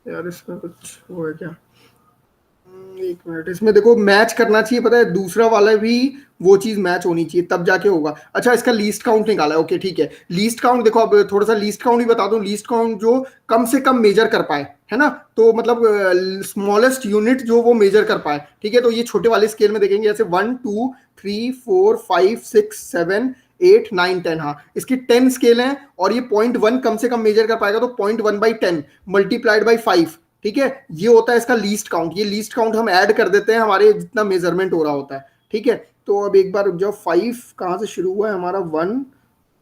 यार इसमें कुछ वो है क्या? एक मिनट, इसमें देखो मैच करना चाहिए, पता है, दूसरा वाला भी वो चीज मैच होनी चाहिए तब जाके होगा। अच्छा इसका लीस्ट काउंट निकाला है, ओके ठीक है। लीस्ट काउंट देखो, अब थोड़ा सा लीस्ट काउंट भी बता दूं। लीस्ट काउंट जो कम से कम मेजर कर पाए, है ना, तो मतलब स्मॉलेस्ट यूनिट जो वो मेजर कर पाए, ठीक है। तो ये छोटे वाले स्केल में देखेंगे, जैसे 1 2 3 4 5 6 7 8 9 10, हाँ इसकी 10 स्केल हैं, और ये 0.1 कम से कम मेजर कर पाएगा, तो 0.1/10 मल्टीप्लाइड बाई 5, ठीक है। ये होता है इसका लीस्ट काउंट। ये लीस्ट काउंट हम ऐड कर देते हैं हमारे जितना मेजरमेंट हो रहा होता है, ठीक है। तो अब एक बार रुक जाओ, 5 कहाँ से शुरू हुआ है हमारा, 1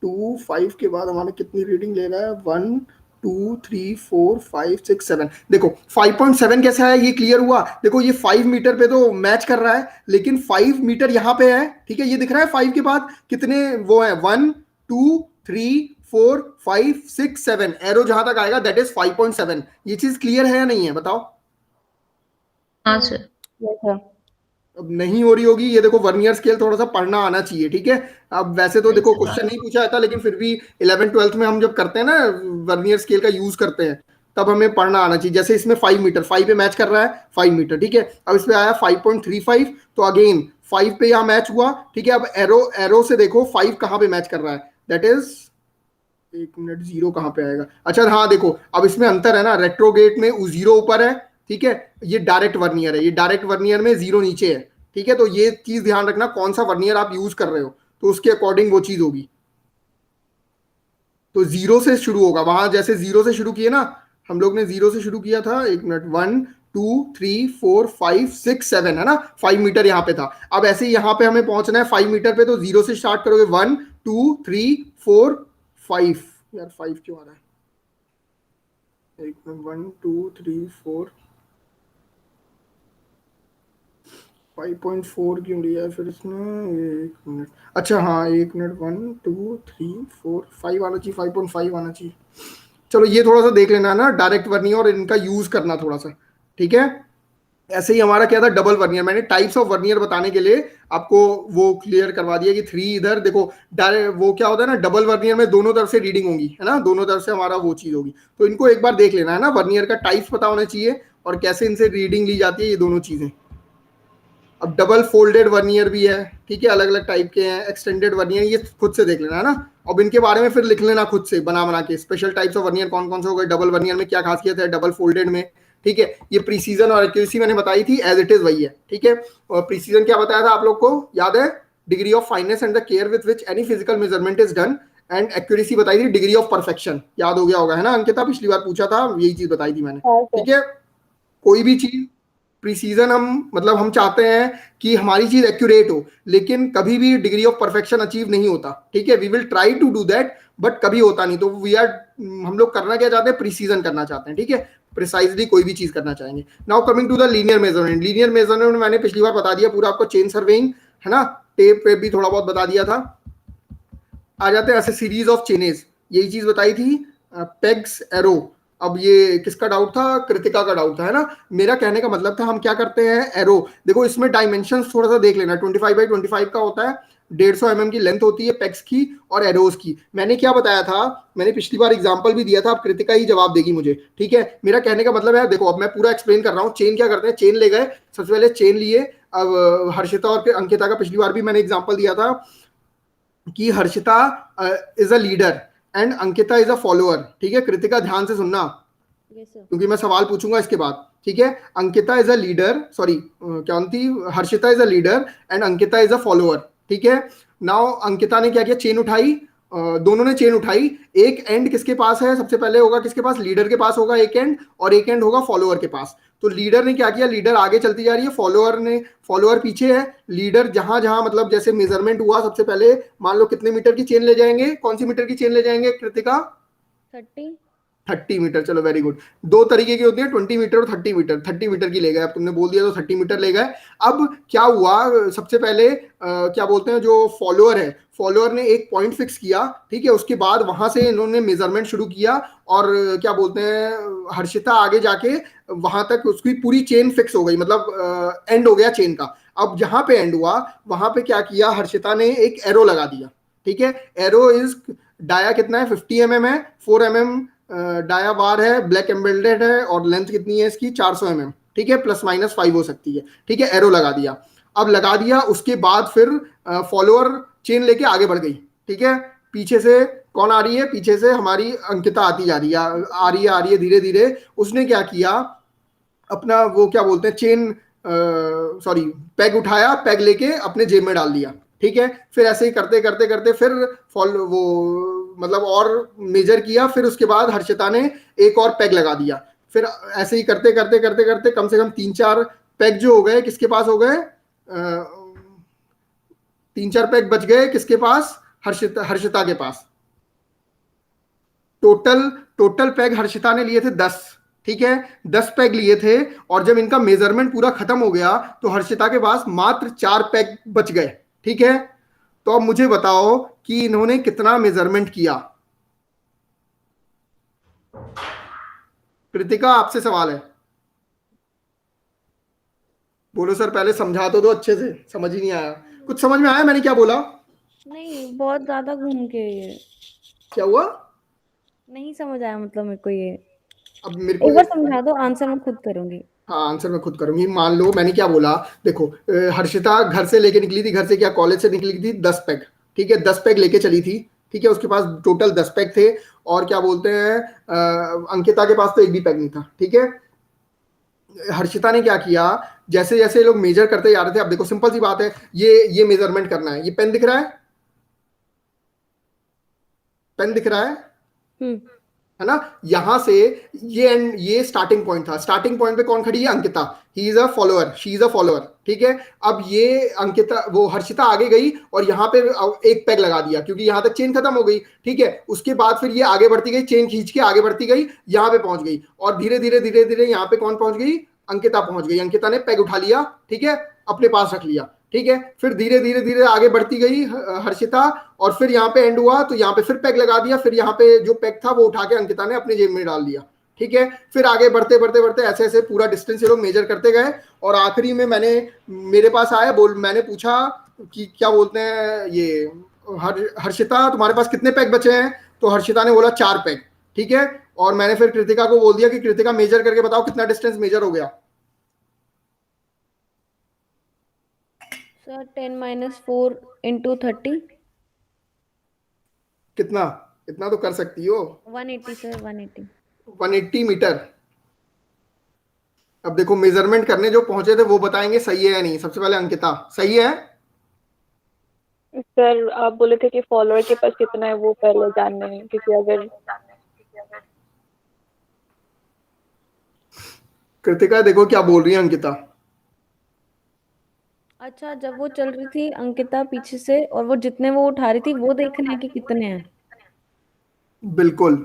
2 5 के बाद हमारा कितनी रीडिंग ले रहा है, 1 2 3 4 5 6 7। देखो 5.7 कैसे आया, ये क्लियर हुआ। देखो ये 5 मीटर पे तो मैच कर रहा है, लेकिन 5 मीटर यहाँ पे है, ठीक है। ये दिख रहा है 5 के बाद कितने वो है, 1 2 3 4 5 6 7, एरो जहां तक आएगा दैट इज 5.7। ये चीज क्लियर है या नहीं है, बताओ। हाँ सर। Yes sir. अब नहीं हो रही होगी, ये देखो वर्नियर स्केल थोड़ा सा पढ़ना आना चाहिए, ठीक है। अब वैसे तो देखो क्वेश्चन नहीं पूछा जाता, लेकिन फिर भी 11th 12th में हम जब करते हैं ना वर्नियर स्केल का यूज करते हैं, तब हमें पढ़ना आना चाहिए। जैसे इसमें 5 मीटर, 5 पे मैच कर रहा है 5 मीटर, ठीक है। अब इस पे आया 5.35, तो अगेन 5 पे यहाँ मैच हुआ, ठीक है। अब एरो एरो से देखो 5 कहाँ पे मैच कर रहा है, दैट इज, 1 मिनट, जीरो कहाँ पे आएगा, अच्छा हाँ देखो अब इसमें अंतर है ना, रेट्रोगेट में जीरो ऊपर है, ठीक है। ये डायरेक्ट वर्नियर है, ये डायरेक्ट वर्नियर में जीरो नीचे है, ठीक है। तो ये चीज ध्यान रखना, कौन सा वर्नियर आप यूज कर रहे हो, तो उसके अकॉर्डिंग वो चीज होगी। तो जीरो से शुरू होगा, वहां जैसे जीरो से शुरू किए ना हम लोग ने, जीरो से शुरू किया था, 1 मिनट, 1 2 3 4 5 6 7 है ना, 5 मीटर यहाँ पे था। अब ऐसे ही यहाँ पे हमें पहुंचना है 5 मीटर पे, तो जीरो से स्टार्ट करोगे, 1 2 3 4 5, यार 5 क्यों आ रहा है, 1 2 3 4, 5.4 क्यों लिया है फिर इसने, 1 मिनट, अच्छा हाँ 1 मिनट, 1 2 3 4 5 आना चाहिए, 5.5 आना चाहिए। चलो ये थोड़ा सा देख लेना ना, डायरेक्ट वर्नियर और इनका यूज करना थोड़ा सा, ठीक है। ऐसे ही हमारा क्या था, डबल वर्नियर, मैंने टाइप्स ऑफ वर्नियर बताने के लिए आपको वो क्लियर करवा दिया कि 3 इधर देखो, डायरेक्ट वो क्या होता है ना, डबल वर्नियर में दोनों तरफ से रीडिंग होगी, है ना, दोनों तरफ से हमारा वो चीज होगी। तो इनको एक बार देख लेना है ना, वर्नियर का टाइप्स पता होना चाहिए और कैसे इनसे रीडिंग ली जाती है, ये दोनों चीजें। अब डबल फोल्डेड वर्नियर भी है, ठीक है, अलग अलग टाइप के हैं, एक्सटेंडेड वर्नियर, ये खुद से देख लेना है ना। अब इनके बारे में फिर लिख लेना खुद से बना बना के, स्पेशल टाइप्स ऑफ वर्नियर कौन कौन से हो गए, डबल वर्नियर में क्या खासियत है, डबल फोल्डेड में, ठीक है। ये प्रीसीजन और एक्यूरेसी मैंने बताई थी, एज इट इज वही है, ठीक है। और प्रीसीजन क्या बताया था आप लोग को, याद है, degree of fineness and the care with which any physical measurement is done, and accuracy बताई थी डिग्री ऑफ परफेक्शन, याद हो गया होगा, है ना अंकिता, पिछली बार पूछा था यही चीज बताई थी मैंने, हाँ सर। ठीक है। कोई भी चीज प्रीसीजन हम मतलब हम चाहते हैं कि हमारी चीज एक्यूरेट हो, लेकिन कभी भी डिग्री ऑफ परफेक्शन अचीव नहीं होता, ठीक है। We will try to do that, but कभी होता नहीं। तो वी आर, हम लोग करना क्या चाहते हैं, प्रीसीजन करना चाहते हैं, ठीक है, प्रिसाइजली कोई भी चीज करना चाहेंगे। Now coming to the linear measurement, linear measurement मैंने पिछली बार बता दिया पूरा आपको, चेन सर्वेइंग, है ना, टेप पे भी थोड़ा बहुत बता दिया था। आ जाते हैं ऐसे सीरीज ऑफ चेनेज, यही चीज बताई थी, पेग्स एरो। अब ये किसका डाउट था, कृतिका का डाउट था, है ना। मेरा कहने का मतलब था हम क्या करते हैं, एरो, देखो इसमें डायमेंशंस थोड़ा सा देख लेना, 25x25 का होता है, 150 mm की लेंथ होती है पेग्स की और एरोज की। मैंने क्या बताया था, मैंने पिछली बार एग्जांपल भी दिया था, अब कृतिका ही जवाब देगी मुझे, ठीक है। मेरा कहने का मतलब है, देखो अब मैं पूरा एक्सप्लेन कर रहा हूँ। चेन क्या करते हैं, चेन ले गए, सबसे पहले चेन लिए। अब हर्षिता और अंकिता का पिछली बार भी मैंने एग्जाम्पल दिया था कि Harshita is a leader and Ankita is a follower, ठीक है। कृतिका ध्यान से सुनना, यस सर। क्योंकि मैं सवाल पूछूंगा इसके बाद, ठीक है। Ankita is a leader, sorry क्या थी, Harshita is a leader and Ankita is a follower, ठीक है। नाउ अंकिता ने क्या किया, चेन उठाई, दोनों ने चेन उठाई। एक एंड किसके पास है, सबसे पहले होगा किसके पास, लीडर के पास होगा एक एंड, और एक एंड होगा फॉलोअर के पास। तो लीडर ने क्या किया, लीडर आगे चलती जा रही है, फॉलोअर पीछे है। लीडर जहां जहां मतलब जैसे मेजरमेंट हुआ, सबसे पहले मान लो कितने मीटर की चेन ले जाएंगे, कौन सी मीटर की चेन ले जाएंगे कृतिका, 30। 30 मीटर, चलो वेरी गुड। दो तरीके की होती है, 20 मीटर और 30 मीटर, 30 मीटर की ले गए, अब तुमने बोल दिया तो 30 मीटर ले गए। अब क्या हुआ, सबसे पहले क्या बोलते हैं, जो फॉलोअर है, फॉलोअर ने एक पॉइंट फिक्स किया, ठीक है। उसके बाद वहां से इन्होंने मेजरमेंट शुरू किया, और क्या बोलते हैं, हर्षिता आगे जाके वहां तक उसकी पूरी चेन फिक्स हो गई, मतलब एंड हो गया चेन का। अब जहां पे एंड हुआ, वहां पे क्या किया, हर्षिता ने एक एरो लगा दिया, ठीक है। एरो इज, डाया कितना है, 50 mm है, 4 mm डाया बार है, ब्लैक एम्बेल्डेड है, और लेंथ कितनी है इसकी, 400 mm, ठीक है, +-5 हो सकती है, ठीक है। एरो लगा दिया, अब लगा दिया, उसके बाद फिर फॉलोअर चेन लेके आगे बढ़ गई, ठीक है। पीछे से कौन आ रही है, पीछे से हमारी अंकिता आती जा रही है, आ रही है धीरे धीरे। उसने क्या किया, अपना वो क्या बोलते हैं, चेन, सॉरी, पैग उठाया, पैग लेके अपने जेब में डाल दिया, ठीक है। फिर ऐसे ही करते करते करते फिर फॉलो वो मतलब और मेजर किया, फिर उसके बाद हर्षिता ने एक और पैग लगा दिया। फिर ऐसे ही करते करते करते करते कम से कम 3-4 पैग जो हो गए, किसके पास हो गए, 3-4 पैग बच गए किसके पास, हर्षिता के पास। टोटल टोटल पैग हर्षिता ने लिए थे 10, ठीक है, 10 पैग लिए थे। और जब इनका मेजरमेंट पूरा खत्म हो गया, तो हर्षिता के पास मात्र 4 पैग बच गए, ठीक है। तो अब मुझे बताओ कि इन्होंने कितना मेजरमेंट किया। कृतिका आपसे सवाल है। बोलो सर, पहले समझा तो दो अच्छे से, समझ ही नहीं आया। कुछ समझ में आया मैंने क्या बोला? नहीं, बहुत ज्यादा घूम के ये क्या हुआ? नहीं समझ आया, मतलब मेरे को ये अब मेरे को एक ये, बार समझा दो, आंसर मैं खुद करूंगी। हाँ आंसर मैं खुद करूंगी। मान लो मैंने क्या बोला, देखो हर्षिता घर से लेके निकली थी, घर से क्या कॉलेज से निकली थी 10 पैग, ठीक है 10 पैग लेके चली थी, ठीक है, उसके पास टोटल 10 पैग थे। और क्या बोलते हैं, अंकिता के पास तो एक भी पैग नहीं था, ठीक है। हर्षिता ने क्या किया, जैसे जैसे लोग मेजर करते जा रहे थे, अब देखो सिंपल सी बात है, ये मेजरमेंट करना है, ये पेन दिख रहा है, पेन दिख रहा हम्म है ना, यहां से ये एंड ये स्टार्टिंग पॉइंट था, स्टार्टिंग पॉइंट पे कौन खड़ी है, Ankita, he is a follower, she is a follower, ठीक है। अब ये अंकिता, वो हर्षिता आगे गई और यहाँ पे एक पैग लगा दिया, क्योंकि यहाँ तक चेन खत्म हो गई, ठीक है। उसके बाद फिर ये आगे बढ़ती गई, चेन खींच के आगे बढ़ती गई, यहाँ पे पहुंच गई, और धीरे धीरे धीरे धीरे यहाँ पे कौन पहुंच गई, अंकिता पहुंच गई। अंकिता ने पैग उठा लिया, ठीक है, अपने पास रख लिया, ठीक है। फिर धीरे धीरे धीरे आगे बढ़ती गई हर्षिता, और फिर यहाँ पे एंड हुआ तो यहाँ पे फिर पैग लगा दिया, फिर यहाँ पे जो पैग था वो उठा के अंकिता ने अपने जेब में डाल दिया, ठीक है। फिर आगे बढ़ते बढ़ते बढ़ते ऐसे ऐसे पूरा डिस्टेंस ये लोग मेजर करते गए, और आखिरी में मेरे पास आया, मैंने पूछा कि क्या बोलते हैं ये, हर्षिता तुम्हारे पास कितने पैग बचे हैं, तो हर्षिता ने बोला 4 पैग, ठीक है। और मैंने फिर कृतिका को बोल दिया कि कृतिका मेजर करके बताओ कितना डिस्टेंस मेजर हो गया। सर 10 - 4 × 30 कितना? इतना तो कर सकती हो। 180 सर, 180। 180 मीटर। अब देखो मेजरमेंट करने जो पहुंचे थे वो बताएंगे सही है या नहीं। सबसे पहले अंकिता, सही है? सर आप बोले थे कि फॉलोअर के पास कितना है वो पहले जानना है, क्योंकि अगर कृतिका देखो क्या बोल रही है अंकिता। अच्छा, जब वो चल रही थी अंकिता पीछे से, और वो जितने वो उठा रही थी वो देखना है कि कितने हैं। बिल्कुल।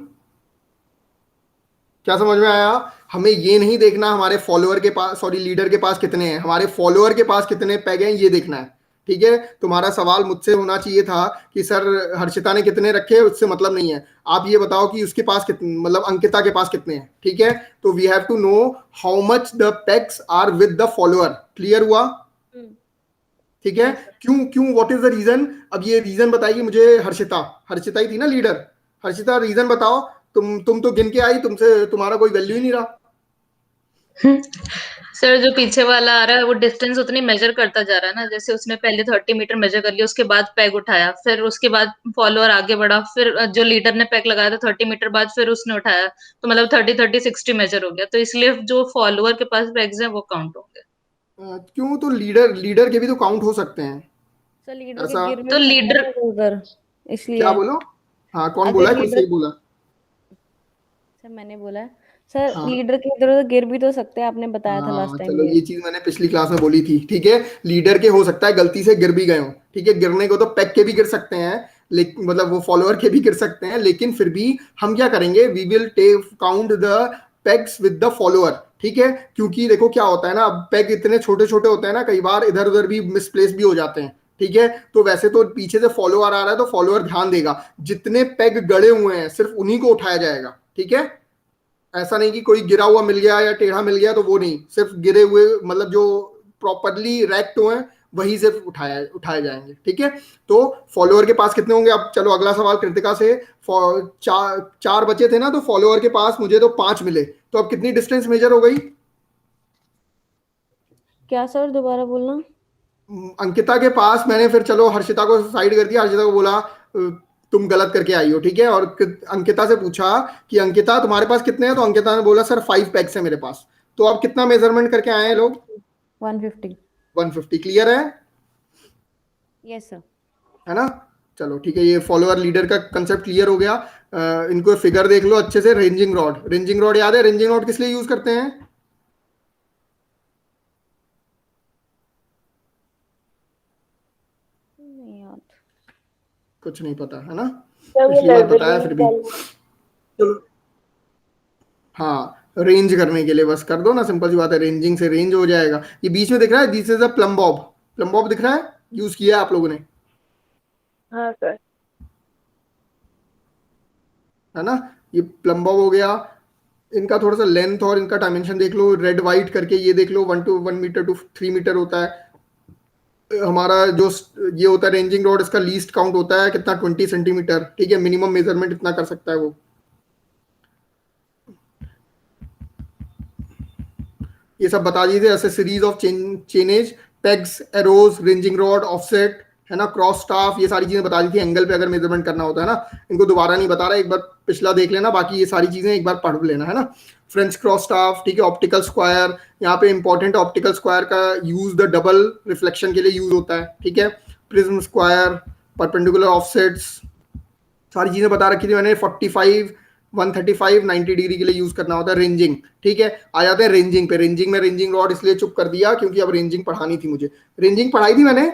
क्या समझ में आया? हमें ये नहीं देखना हमारे फॉलोअर के पास, सॉरी लीडर के पास कितने हैं, हमारे फॉलोअर के पास कितने पैग हैं ये देखना है, ठीक है। तुम्हारा सवाल मुझसे होना चाहिए था कि सर हर्षिता ने कितने रखे, उससे मतलब नहीं है, आप ये बताओ कि उसके पास कितने, मतलब अंकिता के पास कितने हैं, ठीक है। तो we have to know how much the pegs are with the follower. Clear हुआ? हम्म ठीक है। क्यों क्यों, व्हाट इज द रीजन? अब ये रीजन बताएगी मुझे हर्षिता, हर्षिता ही थी ना लीडर। हर्षिता रीजन बताओ। तुम तो गिन के आई, तुमसे तुम्हारा कोई वैल्यू ही नहीं रहा। सर जो पीछे वाला आ रहा है वो डिस्टेंस उतनी मेजर करता जा रहा है ना, जैसे उसने पहले 30 मीटर मेजर कर लिया, उसके बाद पैग उठाया, फिर उसके बाद फॉलोअर आगे बढ़ा, फिर जो लीडर ने पैग लगाया था 30 मीटर बाद फिर उसने उठाया, तो मतलब 30 30 60 मेजर हो गया, तो इसलिए जो फॉलोअर के पास पैग्स हैं वो काउंट होंगे। क्यों? तो लीडर लीडर के भी तो काउंट हो सकते हैं। सर लीडर के ऐसा? गिर भी तो तो सकते लीडर, हैं उधर, क्या इसलिए। बोलो? हाँ कौन बोला अगर है? कोई लीडर, सही बोला? सर मैंने बोला है, सर हाँ लीडर के इधर उधर गिर भी तो सकते हैं, आपने बताया था लास्ट हाँ, टाइम चलो ये। ये चीज मैंने पिछली क्लास में बोली थी, ठीक है। लीडर के हो सकता है गलती से गिर भी गए हो, ठीक है। गिरने को तो पैक के भी गिर सकते हैं, लेकिन मतलब वो फॉलोअर के भी गिर सकते हैं, लेकिन फिर भी हम क्या करेंगे, we will take count the pegs with the follower, ठीक है। क्योंकि देखो क्या होता है ना, पेग इतने छोटे छोटे होते हैं ना, कई बार इधर उधर भी मिसप्लेस भी हो जाते हैं, ठीक है। तो वैसे तो पीछे से फॉलोअर आ रहा है तो फॉलोअर ध्यान देगा, जितने पेग गड़े हुए हैं सिर्फ उन्हीं को उठाया जाएगा, ठीक है। ऐसा नहीं कि कोई गिरा हुआ मिल गया या टेढ़ा मिल गया तो वो नहीं, सिर्फ गिरे हुए मतलब जो प्रॉपरली रैक्ट हुए हैं वही सिर्फ उठाए जाएंगे, ठीक है। तो फॉलोअर के पास कितने होंगे? अब चलो अगला सवाल कृतिका से। चार बचे थे ना, तो फॉलोअर के पास मुझे तो 5 मिले, तो अब कितनी डिस्टेंस मेजर हो गई? क्या सर, दोबारा बोलना। अंकिता के पास मैंने फिर चलो हर्षिता को साइड कर दिया, हर्षिता को बोला तुम गलत करके आई हो, ठीक है। और अंकिता से पूछा कि अंकिता तुम्हारे पास कितने हैं, तो अंकिता ने बोला सर 5 पैक्स है मेरे पास। तो अब कितना मेजरमेंट करके आए हैं लोग? 150। 150। क्लियर है? Yes sir. है ना? चलो ठीक है, ये फॉलोअर लीडर का कंसेप्ट क्लियर हो गया। इनको फिगर देख लो अच्छे से। रेंजिंग रॉड, रेंजिंग रॉड याद है? रेंजिंग रॉड किस लिए यूज करते हैं? नहीं याद। कुछ नहीं पता है ना? सर वो पिछली बार बताया लेवलिंग फिर भी। चलो, हाँ रेंज करने के लिए बस कर दो ना, सिंपल सी बात है, रेंजिंग से रेंज हो जाएगा। ये बीच में दिख रहा है, this is a plum Bob, plum Bob दिख रहा है, यूज किया है आप लोगों ने, हाँ सर। है ना? ये प्लम बॉब हो गया। इनका थोड़ा सा लेंथ और इनका डायमेंशन देख लो, रेड वाइट करके ये देख लो, 1 मीटर टू 3 मीटर होता है हमारा जो ये होता है रेंजिंग रॉड, इसका लीस्ट काउंट होता है कितना 20 सेंटीमीटर, ठीक है, मिनिमम मेजरमेंट इतना कर सकता है वो। ये सब बता दीजिए, ऐसे series of chainage, pegs, arrows, ranging rod, offset, है ना, क्रॉस स्टाफ, ये सारी चीजें बता दी थी एंगल पे अगर मेजरमेंट करना होता है ना। इनको दोबारा नहीं बता रहा, एक बार पिछला देख लेना, बाकी ये सारी चीजें एक बार पढ़ लेना, है ना। फ्रेंच क्रॉस स्टाफ, ठीक है, ऑप्टिकल स्क्वायर, यहाँ पे इंपॉर्टेंट ऑप्टिकल स्क्वायर का यूज द डबल रिफ्लेक्शन के लिए यूज होता है, ठीक है। प्रिज्म स्क्वायर, परपेंडिकुलर ऑफसेट्स, सारी चीजें बता रखी थी मैंने। 45, 135, 90 डिग्री के लिए यूज करना होता है। रेंजिंग, ठीक है, आ जाते हैं रेंजिंग पे। रेंजिंग में रेंजिंग रॉड इसलिए चुप कर दिया क्योंकि अब रेंजिंग पढ़ानी थी मुझे। रेंजिंग पढ़ाई थी मैंने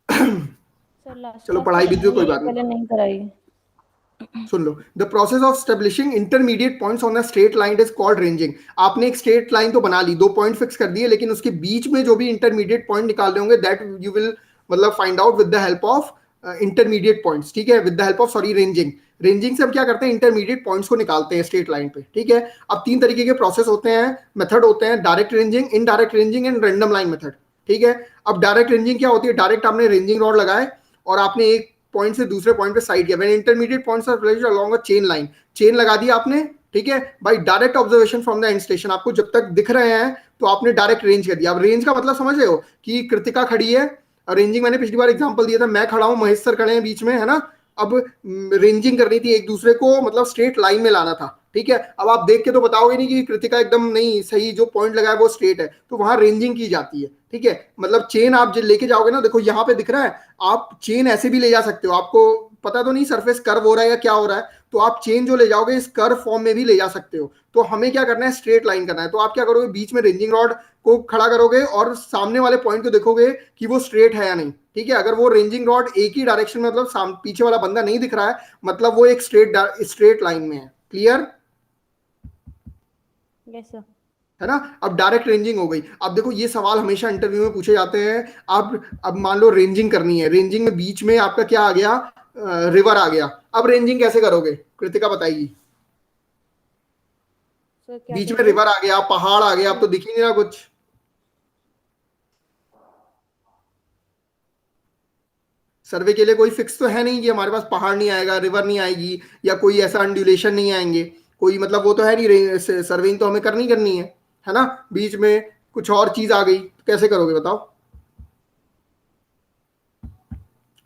सर लास्ट चलो क्लास पढ़ाई भी थी तो कोई बात पहले नहीं, नहीं कराई। सुन लो। The process of establishing intermediate points on a straight line is called ranging. आपने एक स्ट्रेट लाइन तो बना ली, 2 पॉइंट फिक्स कर दिए, लेकिन उसके बीच में जो भी इंटरमीडिएट पॉइंट निकाल रहे होंगे दैट यू विल मतलब find out with the help of intermediate points, ठीक है, with the help of sorry ranging. Ranging से हम क्या करते हैं, इंटरमीडिएट पॉइंट्स को निकालते हैं स्ट्रेट लाइन पे, ठीक है। अब 3 तरीके के प्रोसेस होते हैं, मेथड होते हैं, direct ranging, indirect ranging and random line method, ठीक है। अब डायरेक्ट रेंजिंग क्या होती है, डायरेक्ट आपने रेंजिंग रॉड लगाए और आपने एक पॉइंट से दूसरे पॉइंट पे साइड किया, when intermediate points are placed along a chain line, chain लगा दी आपने, ठीक है, by direct observation from the end station. आपको जब तक दिख रहे हैं तो आपने डायरेक्ट रेंज कर दिया। अब रेंज का मतलब समझ रहे हो कि कृतिका खड़ी है, रेंजिंग मैंने पिछली बार एग्जांपल दिया था, मैं खड़ा हूं, महेश सर खड़े हैं बीच में, है ना। अब रेंजिंग करनी थी, एक दूसरे को मतलब स्ट्रेट लाइन में लाना था, ठीक है। अब आप देख के तो बताओगे नहीं कि कृतिका एकदम नहीं सही, जो पॉइंट लगाया वो स्ट्रेट है, तो वहां रेंजिंग की जाती है, ठीक है। मतलब चेन आप जो लेके जाओगे ना, देखो यहाँ पे दिख रहा है, आप चेन ऐसे भी ले जा सकते हो, आपको पता तो नहीं सरफेस कर्व हो रहा है या क्या हो रहा है, तो आप चेन जो ले जाओगे इस कर्व फॉर्म में भी ले जा सकते हो। तो हमें क्या करना है, स्ट्रेट लाइन करना है। तो आप क्या करोगे, बीच में रेंजिंग रॉड को खड़ा करोगे और सामने वाले पॉइंट को देखोगे कि वो स्ट्रेट है या नहीं, ठीक है। अगर वो रेंजिंग रॉड एक ही डायरेक्शन में, मतलब पीछे वाला बंदा नहीं दिख रहा है, मतलब वो एक स्ट्रेट लाइन में है। क्लियर? Yes sir. है ना। अब डायरेक्ट रेंजिंग हो गई। अब देखो ये सवाल हमेशा इंटरव्यू में पूछे जाते हैं। अब मान लो रेंजिंग करनी है, रेंजिंग में बीच में आपका क्या आ गया, रिवर आ गया। अब रेंजिंग कैसे करोगे, कृतिका बताएगी। सर क्या बीच कह में रहे रिवर आ गया, पहाड़ आ गया, अब तो दिख ही नहीं रहा कुछ। सर्वे के लिए कोई फिक्स तो है नहीं कि हमारे पास पहाड़ नहीं आएगा, रिवर नहीं आएगी, या कोई ऐसा अंडुलेशन नहीं आएंगे, कोई मतलब वो तो है नहीं। सर्वेइंग तो हमें करनी है ना। बीच में कुछ और चीज आ गई तो कैसे करोगे बताओ।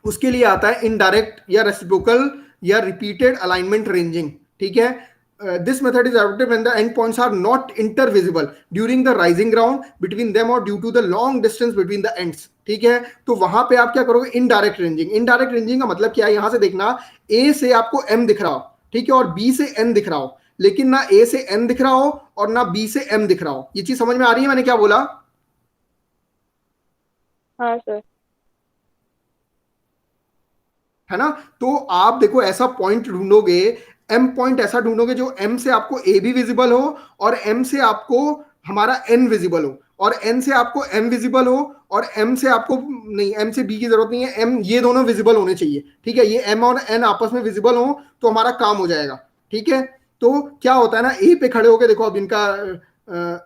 उसके लिए आता है इनडायरेक्ट या रेसिप्रोकल या रिपीटेड अलाइनमेंट रेंजिंग, ठीक है। This method is adopted when the endpoints are not intervisible during the rising ground between them or due to the long distance between the ends, ठीक है। तो वहां पे आप क्या करोगे, इनडायरेक्ट रेंजिंग। इनडायरेक्ट रेंजिंग का मतलब क्या है, यहां से देखना, ए से आपको एम दिख रहा हो, ठीक है, और बी से एन दिख रहा हो, लेकिन ना ए से एन दिख रहा हो और ना बी से एम दिख रहा हो। ये चीज समझ में आ रही है मैंने क्या बोला? हाँ सर। है ना। तो आप देखो ऐसा पॉइंट ढूंढोगे, एम पॉइंट ऐसा ढूंढोगे जो एम से आपको ए भी विजिबल हो और एम से आपको हमारा एन विजिबल हो और एन से आपको एम विजिबल हो और एम से आपको नहीं, एम से बी की जरूरत नहीं है, एम ये दोनों विजिबल होने चाहिए, ठीक है। ये एम और एन आपस में विजिबल हो तो हमारा काम हो जाएगा, ठीक है। तो क्या होता है ना, ए पे खड़े होके देखो, अब इनका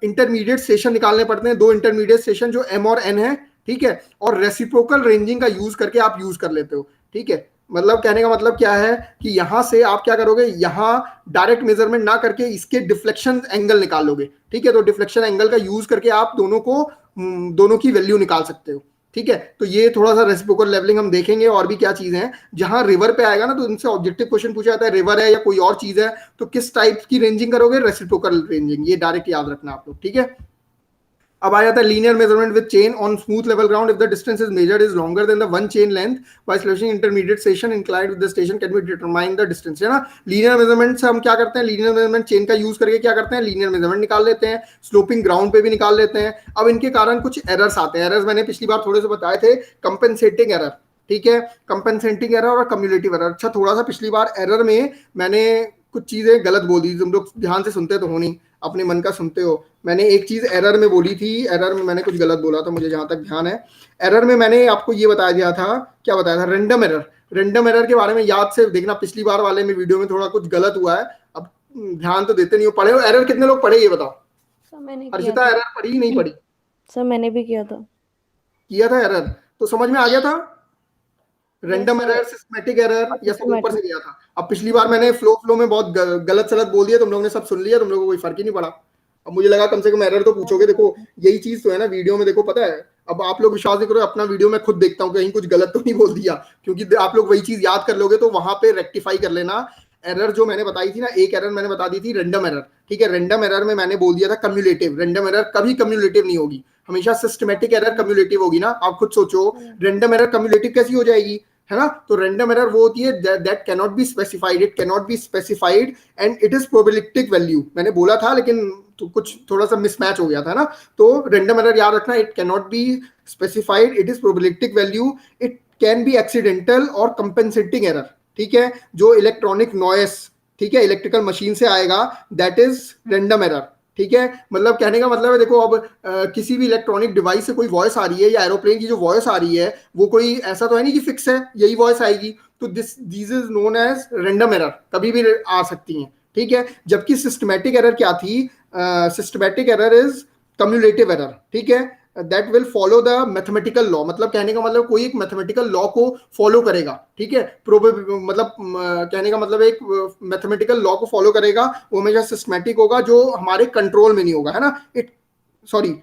इंटरमीडिएट स्टेशन निकालने पड़ते हैं, 2 इंटरमीडिएट स्टेशन जो एम और एन है, ठीक है, और रेसिप्रोकल रेंजिंग का यूज करके आप यूज कर लेते हो, ठीक है। मतलब कहने का मतलब क्या है कि यहां से आप क्या करोगे, यहां डायरेक्ट मेजरमेंट ना करके इसके डिफ्लेक्शन एंगल निकालोगे, ठीक है। तो डिफ्लेक्शन एंगल का यूज करके आप दोनों की वैल्यू निकाल सकते हो, ठीक है। तो ये थोड़ा सा रेसिप्रोकल लेवलिंग हम देखेंगे और भी क्या चीजें हैं। जहां रिवर पे आएगा ना तो इनसे ऑब्जेक्टिव क्वेश्चन पूछा जाता है, रिवर है या कोई और चीज है तो किस टाइप की रेंजिंग करोगे, रेसिप्रोकल रेंजिंग। ये डायरेक्ट याद रखना आप लोग, ठीक है। अब आ जाता है linear measurement with chain on smooth level ground if the distance is measured is longer than the one chain length bye slashing intermediate station inclined with the station can be determine the distance, है ना। लीनियर मेजरमेंट से हम क्या करते हैं, लीनियर मेजरमेंट चेन का यूज करके क्या करते हैं, लीनियर मेजरमेंट निकाल लेते हैं, स्लोपिंग ग्राउंड पे भी निकाल लेते हैं। अब इनके कारण कुछ एरर्स आते हैं। एरर्स मैंने पिछली बार थोड़े से बताए थे, कंपेंसेटिंग एरर, ठीक है, कंपेंसेटिंग एरर और कम्युलेटिव एरर। अच्छा थोड़ा सा पिछली बार एरर में मैंने कुछ चीजें गलत बोल दी, तुम लोग ध्यान से सुनते तो हो नहीं। अपने मन का सुनते हो। मैंने एक चीज एरर में बोली थी, एरर में मैंने कुछ गलत बोला था मुझे जहां तक ध्यान है। एरर में मैंने आपको ये बता दिया था, क्या बताया था, रेंडम एरर। रेंडम एरर के बारे में याद से देखना, पिछली बार वाले में वीडियो में थोड़ा कुछ गलत हुआ है। अब ध्यान तो देते नहीं हो। पढ़े हो एरर? कितने लोग पढ़े ये बताओ? सर मैंने किया अर्चिता था। एरर पढ़ी नहीं पढ़ी? सर मैंने भी किया था। किया था एरर, तो समझ में आ गया था। Random Yes, error, systematic error, या सब ऊपर से systematic। गया था? अब पिछली बार मैंने फ्लो में बहुत गलत सलत बोल दिया, तुम लोगों ने सब सुन लिया, तुम लोगों को कोई फर्क ही नहीं पड़ा। अब मुझे लगा कम से कम एरर तो पूछोगे। देखो यही चीज तो है ना वीडियो में, देखो पता है। अब आप लोग विश्वास नहीं करो, अपना वीडियो में खुद देखता हूँ कहीं कुछ गलत तो नहीं बोल दिया, क्योंकि आप लोग वही चीज याद कर लोगे तो वहां पे रेक्टिफाई कर लेना। एरर जो मैंने बताई थी ना, एक एरर मैंने बता दी थी रेंडम एरर, ठीक है। रेंडम एरर में मैंने बोल दिया था कम्युलेटिव। रेंडम एरर कभी कम्युलेटिव नहीं होगी, हमेशा सिस्टमैटिक एरर कम्युलेटिव होगी ना। आप खुद सोचो, रेंडम एरर कम्युलेटिव कैसी हो जाएगी, है ना। तो रेंडम एरर वो होती है that cannot be specified, it cannot be specified and it is probabilistic value. मैंने बोला था लेकिन तो कुछ थोड़ा सा मिसमैच हो गया था ना। तो रेंडम एरर याद रखना, it cannot be specified, it is probabilistic value, it can be accidental और कंपेंसेटिंग एरर, ठीक है। जो इलेक्ट्रॉनिक नॉइस, ठीक है, इलेक्ट्रिकल मशीन से आएगा, दैट इज रेंडम एरर, ठीक है। मतलब कहने का मतलब है, देखो अब किसी भी इलेक्ट्रॉनिक डिवाइस से कोई वॉइस आ रही है, या एरोप्लेन की जो वॉइस आ रही है वो कोई ऐसा तो है नहीं कि फिक्स है यही वॉइस आएगी। तो this is known as random error, कभी भी आ सकती हैं, ठीक है। जबकि सिस्टमैटिक एरर क्या थी, systematic error is cumulative error, ठीक है। That will follow the mathematical law, मतलब कहने का मतलब कोई एक मैथमेटिकल लॉ को फॉलो करेगा, ठीक है। मतलब कहने का मतलब एक मैथमेटिकल लॉ को फॉलो करेगा, वो हमेशा सिस्टमैटिक होगा, जो हमारे कंट्रोल में नहीं होगा, है ना। इट सॉरी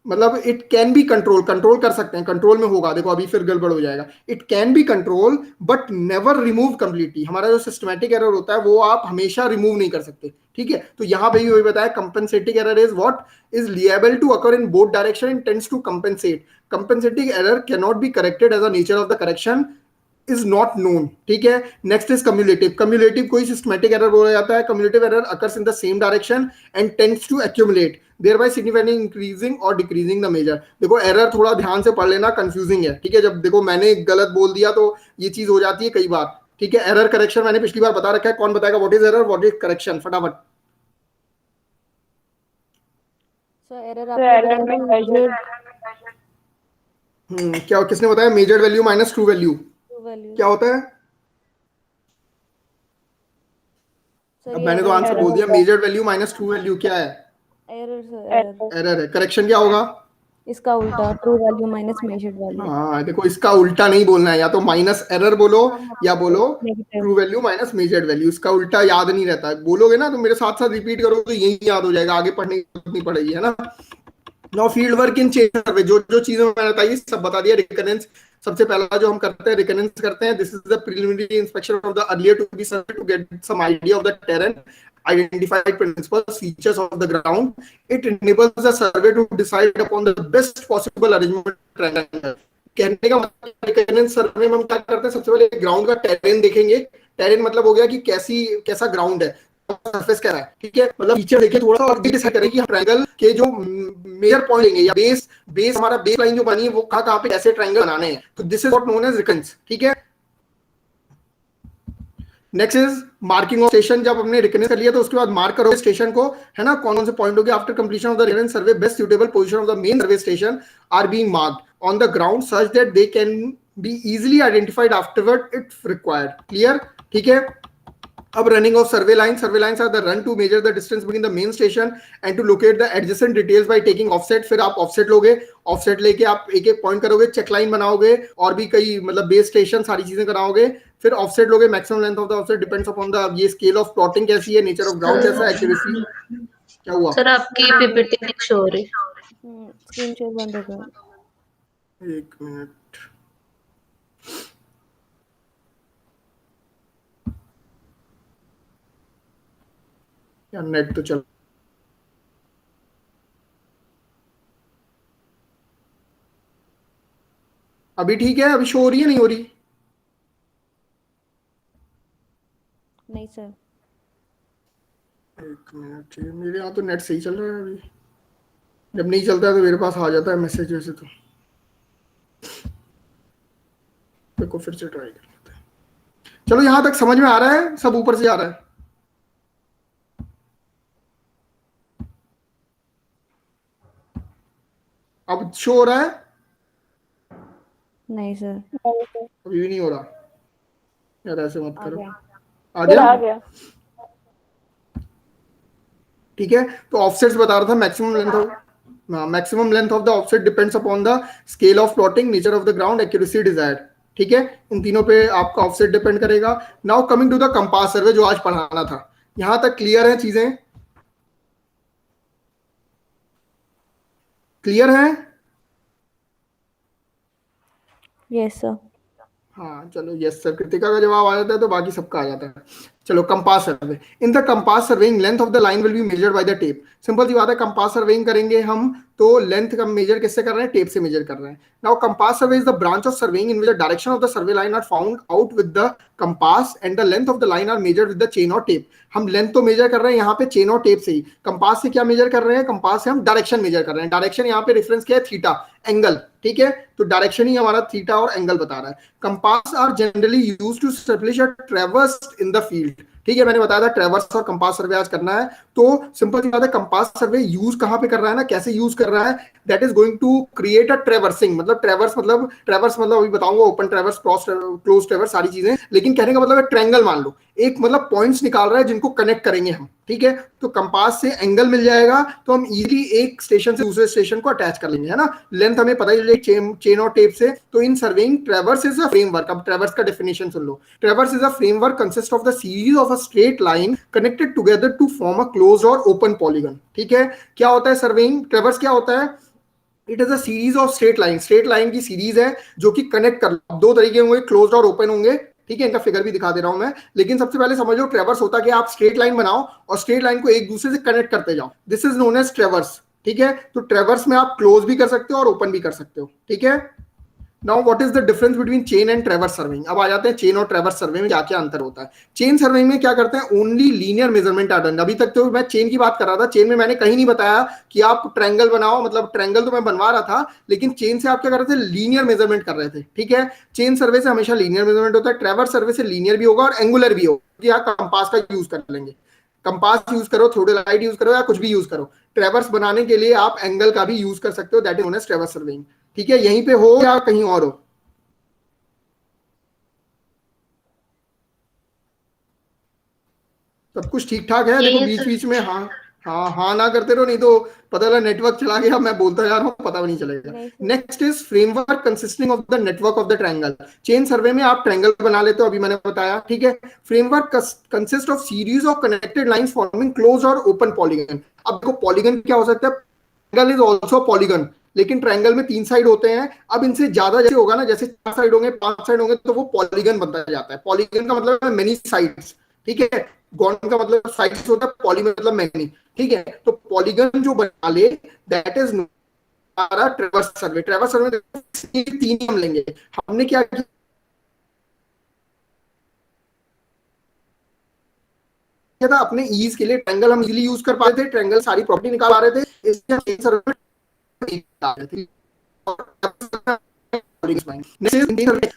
मतलब it can be control, control कर सकते हैं, कंट्रोल में होगा। देखो अभी फिर गड़बड़ हो जाएगा। It can be control but never remove completely. हमारा जो सिस्टमैटिक एरर होता है वो आप हमेशा रिमूव नहीं कर सकते, ठीक है। तो यहां पे भी वही बताया, compensating error is what is liable to occur in both direction and tends to compensate. Compensating error can not be corrected as a nature of the correction is not known, ठीक है। Next is cumulative. कम्युलेटिव कोई सिस्टमैटिक एरर बोला जाता है। Cumulative error occurs in the same direction and tends to accumulate, thereby significantly increasing or decreasing the measure। देखो एरर थोड़ा ध्यान से पढ़ लेना, कंफ्यूजिंग है, ठीक है। जब देखो मैंने गलत बोल दिया तो ये चीज हो जाती है कई बार, ठीक है। एरर करेक्शन मैंने पिछली बार बता रखा है, कौन बताएगा what is error what is correction, फटाफट। सर एरर तो आपने एरर में बताया मेजर्ड क्या किसने बताया? Measured value minus true value value. क्या होता है? सर अब ये मैंने तो आंसर एरर बोल दिया, होता है, measured value minus true value क्या है? Error sir error. Error. Error है। करेक्शन क्या होगा? इसका उल्टा, true value minus measured value. हाँ देखो इसका उल्टा नहीं बोलना है, या तो माइनस एरर बोलो या बोलो negative. True value minus measured value. इसका उल्टा याद नहीं रहता है, बोलोगे ना तो मेरे साथ साथ रिपीट करो तो यही याद हो जाएगा, आगे पढ़ने की जरूरत नहीं पड़ेगी, है ना। Now field work in chain survey, जो जो चीजें मैंने बताई सब बता दिया। रिकरेंस सबसे पहला जो हम करते हैं, रिकरेंस करते हैं। This is the preliminary inspection of the earlier to be survey to get some idea of the terrain, identified principles, features of the ground. It enables the survey to decide upon the best possible arrangement triangle। कहने का मतलब रिकरेंस सर्वे में हम क्या करते हैं, सबसे पहले ग्राउंड का टेरेन देखेंगे। टेरेन मतलब हो गया कि कैसा ग्राउंड है, सरफेस क्या है, ठीक है। मतलब फीचर देखिए थोड़ा सा और डिसाइड करें कि हम ट्रायंगल के जो मेजर पॉइंट लेंगे, या बेस हमारा बेस लाइन जो बनी है वो कहाँ पे कैसे ट्रायंगल बनाने हैं। तो this is what known as reconnaissance, ठीक है। Next is marking of station. जब हमने रिकनेस कर लिया तो उसके बाद मार्क करोगे स्टेशन को, है ना, कौन से पॉइंट हो गए। After completion of the reconnaissance survey, best suitable position of the main survey station are being marked on the ground such that they can be easily identified afterward if required. Clear, ठीक है। अब running of survey line. Survey lines are the run to measure the distance between the main station and to locate the adjacent details by taking offset. फिर आप ऑफसेट लोगे, ऑफसेट लेके आप एक एक पॉइंट करोगे, चेक लाइन बनाओगे, और भी कई मतलब बेस स्टेशन सारी चीजें कराओगे। फिर ऑफसेट लोगे, maximum length of the offset depends upon the ये स्केल ऑफ प्लॉटिंग कैसी है, नेचर ऑफ ग्राउंड कैसा है, एक्यूरेसी क्या हुआ। सर आपकी पीपीटी नहीं शो हो रही। स्क्रीन शेयर बंद हो गया। एक मिनट, या नेट तो चल, अभी ठीक है? अभी शो हो रही है नहीं हो रही? नहीं सर। एक मिनट, मेरे यहाँ तो नेट सही चल रहा है। अभी जब नहीं चलता है तो मेरे पास आ जाता है मैसेज वैसे तो। देखो फिर से ट्राई कर लेते हैं। चलो यहाँ तक समझ में आ रहा है, सब ऊपर से आ रहा है। अब शो हो रहा है? नहीं सर। नहीं सर, अभी भी नहीं हो रहा यार, ऐसे मत आ करो। गया। आ सर आ गया? गया। ठीक है, तो ऑफसेट्स बता रहा था, maximum length of the offset depends upon the scale of plotting, nature of the ground, accuracy desired. ठीक है, इन तीनों पे आपका ऑफसेट डिपेंड करेगा। Now coming to the compass survey जो आज पढ़ाना था, यहां तक क्लियर है? चीजें क्लियर है? Yes sir. हाँ चलो, यस सर कृतिका का जवाब आ जाता है तो बाकी सबका आ जाता है। चलो, compass survey. In the compass surveying length of the line will be measured by the tape. Simple सी बात है, कंपास सर्वेइंग करेंगे हम तो लेंथ का मेजर किससे कर रहे हैं? टेप से मेजर कर रहे हैं। Now compass survey is the branch of surveying in which the direction of the survey line are found out with the compass and the length of the line are measured with the chain और टेप। हम लेंथ तो मेजर कर रहे हैं यहाँ पे चेन और टेप से ही। कंपास से क्या मेजर कर रहे हैं? कंपास से हम डायरेक्शन मेजर कर रहे हैं। डायरेक्शन यहाँ पे रेफरेंस क्या है? Theta, angle. ठीक है, तो डायरेक्शन ही हमारा थीटा और एंगल बता रहा है। Compass are generally used to establish a traverse in the field. ठीक है, मैंने बताया था ट्रैवर्स और कंपास सर्वे आज करना है। तो सिंपल सी बात है, कंपास सर्वे यूज कहां पे कर रहा है ना, कैसे यूज कर रहा है? That is going to create a traversing. मतलब ट्रैवर्स मतलब अभी बताऊंगा, ओपन ट्रैवर्स, क्लोज ट्रैवर्स, सारी चीजें। लेकिन कहने का मतलब है ट्रायंगल मान लो, एक मतलब पॉइंट्स निकाल रहा है जिनको कनेक्ट करेंगे हम। ठीक है, तो कंपास से एंगल मिल जाएगा तो हम इजीली एक स्टेशन से दूसरे स्टेशन को अटैच कर लेंगे, है ना। लेंथ हमें पता ही चेन और टेप से। तो in surveying traverse is a framework. अब ट्रैवर्स का डेफिनेशन सुन लो। Traverse is a framework consist of the series of a straight line connected together to form a close और ओपन पॉलीगन। ठीक है, क्या होता है सर्वेइंग? ट्रैवर्स क्या होता है? It is a series of straight line. Straight line की सीरीज है जो कि कनेक्ट कर, दो तरीके होंगे, क्लोज्ड और ओपन होंगे। ठीक है, इनका फिगर भी दिखा दे रहा हूं मैं। लेकिन सबसे पहले समझ लो, ट्रैवर्स होता है कि आप स्ट्रेट लाइन बनाओ और स्ट्रेट लाइन को एक दूसरे से कनेक्ट करते जाओ। This is known as traverse. ठीक है, तो ट्रैवर्स में आप क्लोज भी कर सकते हो और ओपन भी कर सकते हो। ठीक है, now what is the difference between chain and traverse surveying? अब आ जाते हैं चेन और ट्रैवर्स सर्वे में क्या क्या अंतर होता है। चेन सर्वेइंग में क्या करते हैं? Only linear measurement are done. अभी तक तो मैं चेन की बात कर रहा था। चेन में मैंने कहीं नहीं बताया कि आप ट्रायंगल बनाओ, मतलब ट्रायंगल तो मैं बनवा रहा था, लेकिन चेन से आप क्या कर रहे थे? लीनियर मेजरमेंट कर रहे थे। ठीक है, चेन सर्वे से हमेशा लीनियर मेजरमेंट होता है, ट्रैवर्स सर्वे से लीनियर भी होगा और एंगुलर भी होगा। यहाँ कंपास का यूज कर लेंगे, कंपास यूज करो, थ्योडेलाइट यूज करो या कुछ भी यूज करो। ट्रैवर्स बनाने के लिए आप एंगल का भी यूज कर सकते हो, that is known as traverse surveying. ठीक है, यहीं पे हो या कहीं और हो? सब कुछ ठीक ठाक है? देखो यही बीच सर। बीच में हाँ हाँ हाँ ना करते रहो, नहीं तो पता चला नेटवर्क चला गया, मैं बोलता जा रहा हूँ, पता भी नहीं चलेगा। नहीं sir. Next is framework consisting of the network of the triangle. Chain survey में आप ट्रायंगल बना लेते हो, अभी मैंने बताया। ठीक है, framework consist of series of connected lines forming close और ओपन पॉलीगन। अब देखो पॉलीगन क्या हो सकता है? ट्रायंगल इज ऑल्सो पॉलीगन, लेकिन ट्रायंगल में 3 साइड होते हैं। अब इनसे ज्यादा जैसे होगा ना, जैसे 4 साइड होंगे, 5 साइड होंगे, तो वो पॉलीगन बनता जाता है। पॉलीगन का मतलब है मेनी साइड्स। ठीक है, गॉन का मतलब साइड्स होता है, पॉली मतलब मेनी। ठीक है, तो पॉलीगन जो बना ले, दैट इज हमारा ट्रैवर्स सर्वे। ट्रैवर्स सर्वे में 3 हम लेंगे। हमने क्या किया था? अपने ईज के लिए ट्रायंगल हम इजीली यूज कर पा रहे थे, ट्रायंगल सारी प्रॉपर्टी निकाल पा रहे थे, इसलिए सर्वे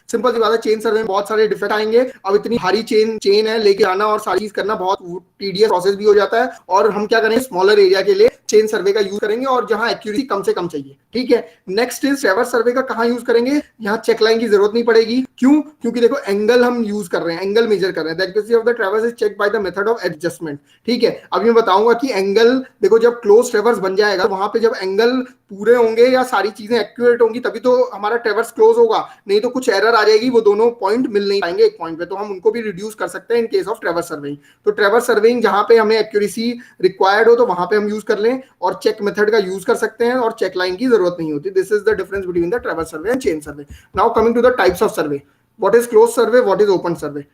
सिंपल सी बात है, चेन सर्वे में बहुत सारे डिफेक्ट आएंगे। अब इतनी भारी चेन है, लेके आना और सारी चीज करना बहुत टीडियस प्रोसेस भी हो जाता है। और हम क्या करेंगे, स्मॉलर एरिया के लिए चेन सर्वे का यूज करेंगे और जहां एक्यूरेसी कम से कम चाहिए। ठीक है, नेक्स्ट इज ट्रैवर्स सर्वे का कहां यूज करेंगे? यहाँ चेक लाइन की जरूरत नहीं पड़ेगी। क्यों? क्योंकि देखो एंगल हम यूज कर रहे हैं, एंगल मेजर कर रहे हैं। The accuracy of the traverse is check by the method of adjustment. ठीक है, अभी मैं बताऊंगा कि एंगल, देखो जब क्लोज ट्रैवर्स बन जाएगा, वहां पे जब एंगल पूरे होंगे या सारी चीजें एक्यूरेट होंगी, तभी तो हमारा ट्रैवर्स क्लोज होगा। नहीं तो कुछ एरर आ जाएगी, वो दोनों पॉइंट मिल नहीं पाएंगे एक पॉइंट पे, तो हम उनको भी रिड्यूस कर सकते हैं इन केस ऑफ ट्रैवर्स सर्वेइंग। तो ट्रैवर्स सर्वेइंग जहां पे हमें एक्यूरेसी रिक्वायर्ड हो तो वहां पे हम यूज कर लें, और चेक मेथड का यूज कर सकते हैं, और चेक लाइन की जरूरत नहीं होती। This is the difference between the traverse survey and chain survey. Now coming to the types of survey, what is close survey, what is open survey?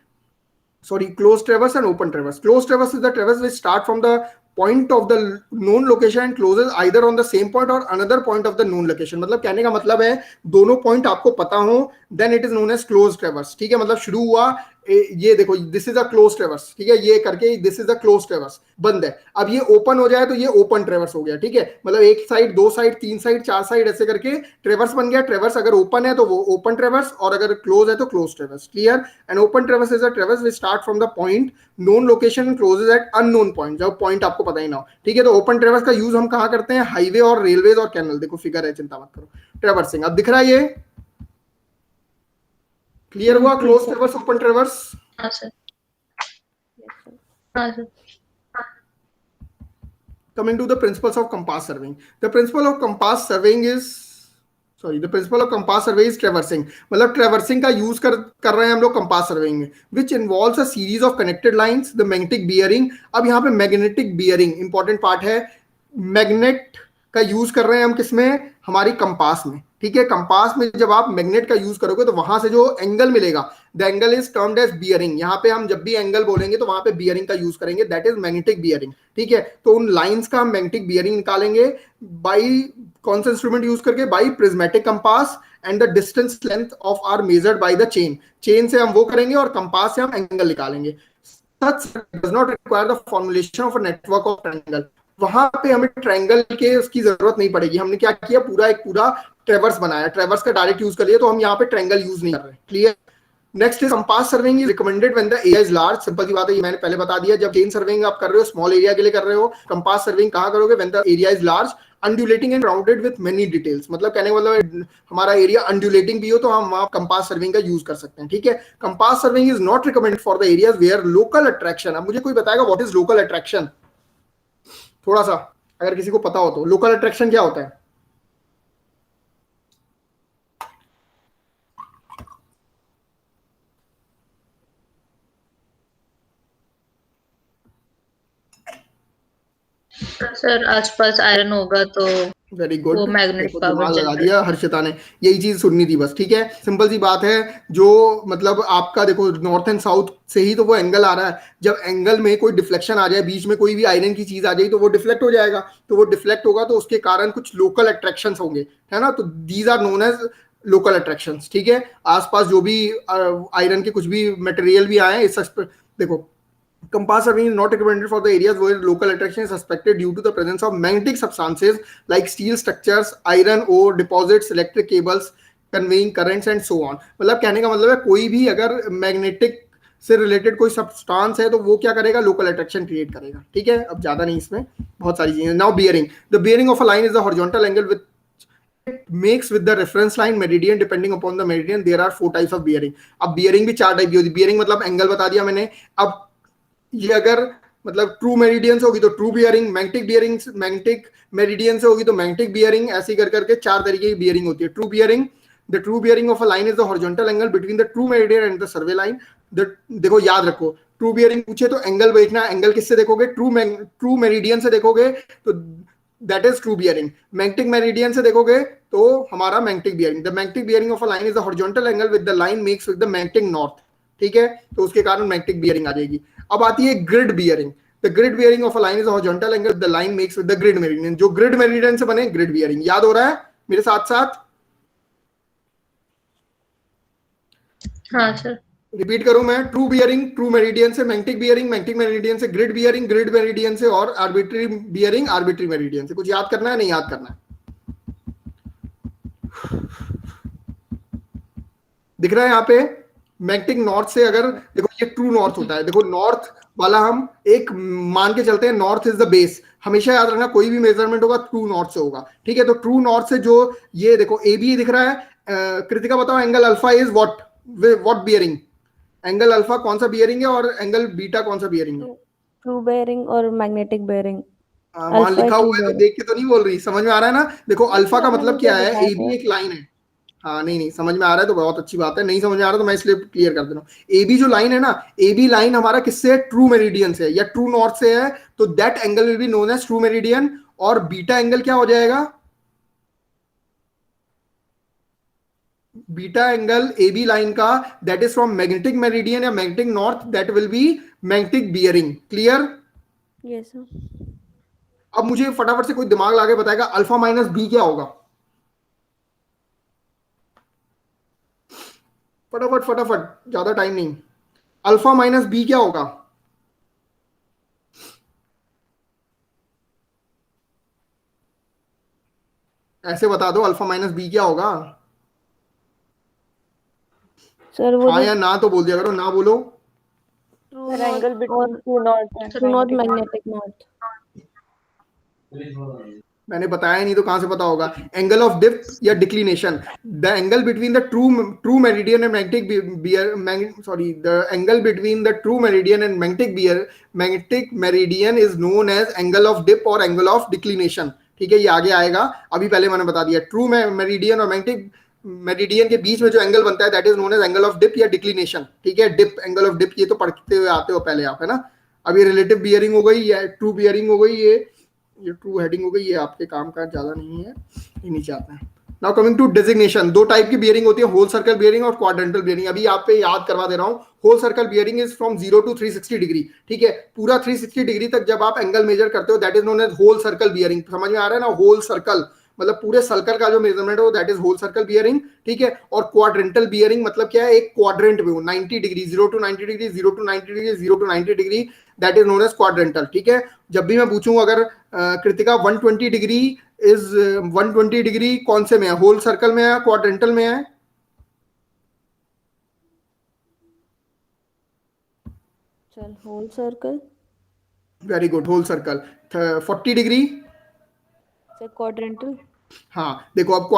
Sorry, closed traverse and open traverse. Closed traverse is the traverse which start from the point of the known location and closes either on the same point or another point of the known location. मतलब कहने का मतलब है दोनों पॉइंट आपको पता हो, then it is known as closed traverse. ठीक है, मतलब शुरू हुआ ये देखो दिस इज अ क्लोज ट्रेवर्स, ठीक है, ये करके दिस इज अ क्लोज ट्रेवर्स, बंद है। अब ये ओपन हो जाए तो ये ओपन ट्रेवर्स हो गया, ठीक है, मतलब एक साइड, दो साइड, तीन साइड, चार साइड ऐसे करके ट्रेवर्स बन गया। ट्रेवर्स अगर ओपन है तो वो ओपन ट्रेवर्स, और अगर क्लोज है तो close traverse. Clear? And open traverse is a traverse which start from the point known location and closes at unknown point, जब पॉइंट आपको पता ही ना हो, ठीक है। तो ओपन ट्रेवर्स का यूज हम कहां करते हैं? हाईवे और रेलवेज और कैनल। देखो फिगर है, चिंता मत करो। ट्रेवर्सिंग अब दिख रहा है ये? क्लियर हुआ? Close ट्रेवर्स, open ट्रेवर्स। हाँ सर। Yes, sir. हाँ sir. Coming to the principles of compass surveying, the principle of compass surveying is the principle of compass survey is traversing, मतलब traversing का यूज कर रहे हैं हम लोग compass surveying में, which involves a series of connected lines, the magnetic bearing। अब यहाँ पे magnetic bearing important part है। मैग्नेट का यूज कर रहे हैं हम किसमें? हमारी कंपास में, ठीक है। कंपास में जब आप मैग्नेट का यूज करोगे तो वहां से जो एंगल मिलेगा, the angle is termed as bearing. यहाँ पे हम जब भी एंगल बोलेंगे तो वहां पे बियरिंग का यूज करेंगे, दैट इज मैग्नेटिक बियरिंग, ठीक है। तो उन लाइंस का हम मैग्नेटिक बियरिंग निकालेंगे बाई कौन सा इंस्ट्रूमेंट यूज करके? By prismatic compass, and the distance length of are measured by the chain. Chain से हम वो करेंगे और कंपास से हम एंगल निकालेंगे। Such does not require the formulation of a network of triangle। वहां पे हमें ट्रायंगल के उसकी जरूरत नहीं पड़ेगी। हमने क्या किया? एक पूरा ट्रेवर्स बनाया, ट्रेवर्स का डायरेक्ट यूज कर लिया, तो हम यहाँ पे ट्रायंगल यूज नहीं कर रहे। Clear? Next is compass surveying is recommended when the area is large. Simple सी बात है, ये मैंने पहले बता दिया। जब चेन सर्वेइंग आप कर रहे हो, स्मॉल एरिया के लिए कर रहे हो। कंपास सर्वेइंग कहां करोगे? When the area is large, undulating and rounded with many details. मतलब कहने का मतलब हमारा एरिया अनड्यूलेटिंग भी हो तो हम वहां कंपास सर्वेइंग का यूज कर सकते हैं, ठीक है। Compass surveying is not recommended for the areas where local attraction. अब मुझे कोई बताएगा व्हाट इज लोकल अट्रैक्शन? थोड़ा सा अगर किसी को पता हो तो, लोकल अट्रैक्शन क्या होता है? सर आसपास आयरन होगा तो वेरी गुड, वो मैग्नेटिक पावर दिमाग लगा जनरेट। दिया हर्षिता ने। यही चीज सुननी थी बस, ठीक है। सिंपल सी बात है, जो मतलब आपका देखो नॉर्थ एंड साउथ से ही तो वो एंगल आ रहा है। जब एंगल में कोई डिफ्लेक्शन आ जाए, बीच में कोई भी आयरन की चीज आ जाए, तो वो डिफ्लेक्ट हो जाएगा। तो वो डिफ्लेक्ट होगा तो उसके कारण कुछ लोकल अट्रैक्शन होंगे, है ना। तो these are known as local attractions, ठीक है। आसपास जो भी आयरन के कुछ भी मटेरियल भी आए, देखो compass surveying is not recommended for the areas where local attraction is suspected due to the presence of magnetic substances like steel structures, iron ore deposits, electric cables conveying currents and so on। मतलब कहने का मतलब है कोई भी अगर मैग्नेटिक से रिलेटेड कोई सब्सटेंस है तो वो क्या करेगा? लोकल अट्रैक्शन क्रिएट करेगा, ठीक है। अब ज्यादा नहीं, इसमें बहुत सारी चीजें। Now bearing, the bearing of a line is the horizontal angle with makes with the reference line meridian depending upon the meridian there are 4 types of bearing। अब bearing भी 4 टाइप की होती है। bearing मतलब एंगल बता दिया मैंने। अब ये अगर मतलब ट्रू मेरिडियन से होगी तो ट्रू बियरिंग, मैग्नेटिक मेरिडियन से होगी तो मैग्नेटिक बियरिंग, ऐसे कर करके 4 तरीके की बियरिंग होती है। True bearing, the true bearing of a line is the horizontal angle between the true meridian and the survey line. देखो याद रखो, ट्रू बियरिंग पूछे तो एंगल देखना, एंगल किससे देखोगे? ट्रू मेरिडियन से देखोगे तो that is true bearing. Magnetic meridian से देखोगे तो हमारा magnetic bearing. The magnetic bearing of a line is the horizontal angle with the line makes with the magnetic north, ठीक है। तो उसके कारण मैग्नेटिक बियरिंग आ जाएगी। अब आती है grid bearing. The grid bearing of a line is horizontal angle the line makes with the grid meridian. जो ग्रिड मेरिडियन से बने ग्रिड बियरिंग। याद हो रहा है मेरे साथ साथ? हाँ सर। रिपीट करूं मैं? ट्रू बियरिंग ट्रू मेरिडियन से मैग्नेटिक बियरिंग, मैग्नेटिक मेरिडियन से ग्रिड बियरिंग, ग्रिड मेरिडियन से और आर्बिट्री बियरिंग, आर्बिट्री मेरिडियन से। कुछ याद करना है? नहीं याद करना है? दिख रहा है यहाँ पे? मैग्नेटिक नॉर्थ से अगर देखो, ये ट्रू नॉर्थ होता है। देखो नॉर्थ वाला हम एक मान के चलते हैं, नॉर्थ इज द बेस। हमेशा याद रखना कोई भी मेजरमेंट होगा ट्रू नॉर्थ से होगा, ठीक है। तो ट्रू नॉर्थ से जो ये देखो ए बी दिख रहा है, कृतिका बताओ angle alpha is what bearing? Angle alpha कौन सा बियरिंग है और एंगल बीटा कौन सा बियरिंग है? ट्रू बेयरिंग और मैग्नेटिक बेयरिंग। वहां लिखा हुआ है तो देख के तो नहीं बोल रही, समझ में आ रहा है ना? देखो अल्फा का आपने मतलब मुझे क्या है? दिखाया ए बी था। एक लाइन है। हाँ नहीं समझ में आ रहा है तो बहुत अच्छी बात है। नहीं समझ में आ रहा तो मैं इसलिए क्लियर कर दे रहा हूँ। ए बी जो लाइन है ना, ए बी लाइन हमारा किससे है? ट्रू मेरिडियन से या ट्रू नॉर्थ से है, तो that angle will be known as true meridian. और बीटा एंगल क्या हो जाएगा? Beta angle A B line का that is from magnetic meridian या magnetic north, that will be magnetic bearing. Clear? Yes sir. अब मुझे फटाफट से कोई दिमाग लगा के बताएगा अल्फा माइनस बी क्या होगा? फटाफट फटाफट, ज्यादा टाइम नहीं। अल्फा माइनस बी क्या होगा? ऐसे बता दो, अल्फा माइनस बी क्या होगा? सर वो हाँ जो या ना तो बोल दिया करो, ना बोलो। True sir north angle between और true north and true north magnetic north. Magnetic north. मैंने बताया नहीं तो कहां से पता होगा? एंगल ऑफ डिप या declination, the angle between the true meridian and magnetic bear, sorry, the angle between the true meridian and magnetic meridian is known as angle of dip और एंगल ऑफ डिक्लिनेशन। ठीक है, ये आगे आएगा, अभी पहले मैंने बता दिया। ट्रू मेरिडियन और मैग्नेटिक मेरिडियन के बीच में जो एंगल बनता है that is known as angle of dip या डिक्लिनेशन। ठीक है, डिप, एंगल ऑफ डिप, ये तो पढ़ते हुए आते हो पहले आप, है ना। अब ये रिलेटिव बियरिंग हो गई, या ट्रू बियरिंग हो गई, ये ट्रू हेडिंग हो गई, ये आपके काम का ज्यादा नहीं है, ये नीचे आता है। नाउ कमिंग टू डेजिग्नेशन, दो टाइप की बियरिंग होती है, होल सर्कल बियरिंग और क्वाड्रेंटल बियरिंग। अभी आप पे याद करवा दे रहा हूं, whole circle bearing is from 0 to 360 degree. ठीक है, पूरा 360 डिग्री तक जब आप एंगल मेजर करते हो that is known as whole circle bearing. समझ में आ रहा है ना? होल सर्कल मतलब पूरे सर्कल का जो मेजरमेंट हो that is whole circle bearing. ठीक है, और क्वाड्रेंटल बियरिंग मतलब क्या है? एक क्वाड्रेंट में हो 90 degree, 0 to 90 degree, 0 to 90 degree, 0 to 90 degree, that is known as quadrantal. ठीक है, जब भी मैं पूछूं अगर कृतिका 120 डिग्री इज 120 डिग्री कौन से में है? होल सर्कल में है, क्वाड्रेंटल में है? चल whole circle. Very good, whole circle. 40 degree? Sir quadrantal. हाँ देखो, अब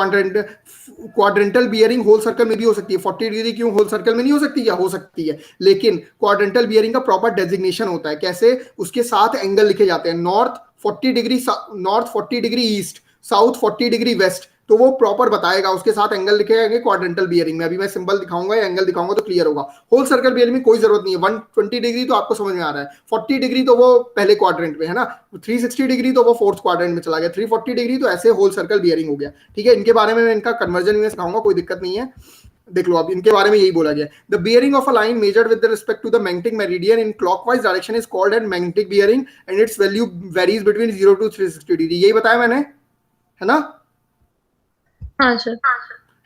क्वाड्रेंटल बियरिंग होल सर्कल में भी हो सकती है। 40 डिग्री क्यों होल सर्कल में नहीं हो सकती? क्या हो सकती है, लेकिन क्वाड्रेंटल बियरिंग का प्रॉपर डेजिग्नेशन होता है। कैसे? उसके साथ एंगल लिखे जाते हैं, north 40 degree, north 40 degree east, south 40 degree waste, तो वो प्रॉपर बताएगा, उसके साथ एंगल लिखे जाएंगे क्वाड्रेंटल बियरिंग में। अभी मैं सिंबल दिखाऊंगा या एंगल दिखाऊंगा तो क्लियर होगा। होल सर्कल बियरिंग में कोई जरूरत नहीं है। 120 डिग्री तो आपको समझ में आ रहा है, 40 डिग्री तो वो पहले क्वाड्रेंट में है ना, 360 डिग्री तो वो फोर्थ क्वाड्रेंट में चला गया, 340 डिग्री तो ऐसे होल सर्कल बियरिंग हो गया। ठीक है, इनके बारे में मैं इनका कन्वर्जन में सिखाऊंगा, कोई दिक्कत नहीं है। देख लो, अब इनके बारे में यही बोला गया, the bearing of a line measured with respect to the magnetic meridian in clockwise direction is called and magnetic bearing and its value varies between 0 to 360 degree. यही बताया मैंने, है ना? हाँ सर।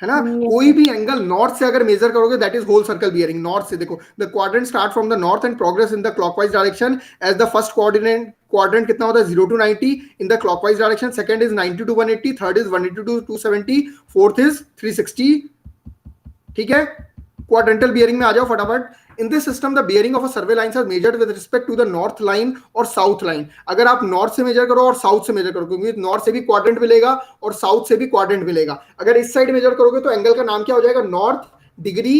है ना? यस कोई सर। भी एंगल नॉर्थ से अगर मेजर करोगे that is whole circle bearing. North से देखो, the quadrant start from the north and progress in the clockwise direction as the first quadrant कितना होता है? 0 to 90 in the clockwise direction, second is 90 to 180, third is 180 to 270, fourth is 360। ठीक है, क्वाड्रेंटल बियरिंग में आ जाओ फटाफट। In this system the bearing of a survey line are measured with respect to the north line और साउथ लाइन। अगर आप नॉर्थ से मेजर करो और साउथ से मेजर करो, क्योंकि नॉर्थ से भी क्वाड्रेंट मिलेगा और साउथ से भी क्वाड्रेंट मिलेगा, अगर इस साइड मेजर करोगे तो एंगल का नाम क्या हो जाएगा? North degree,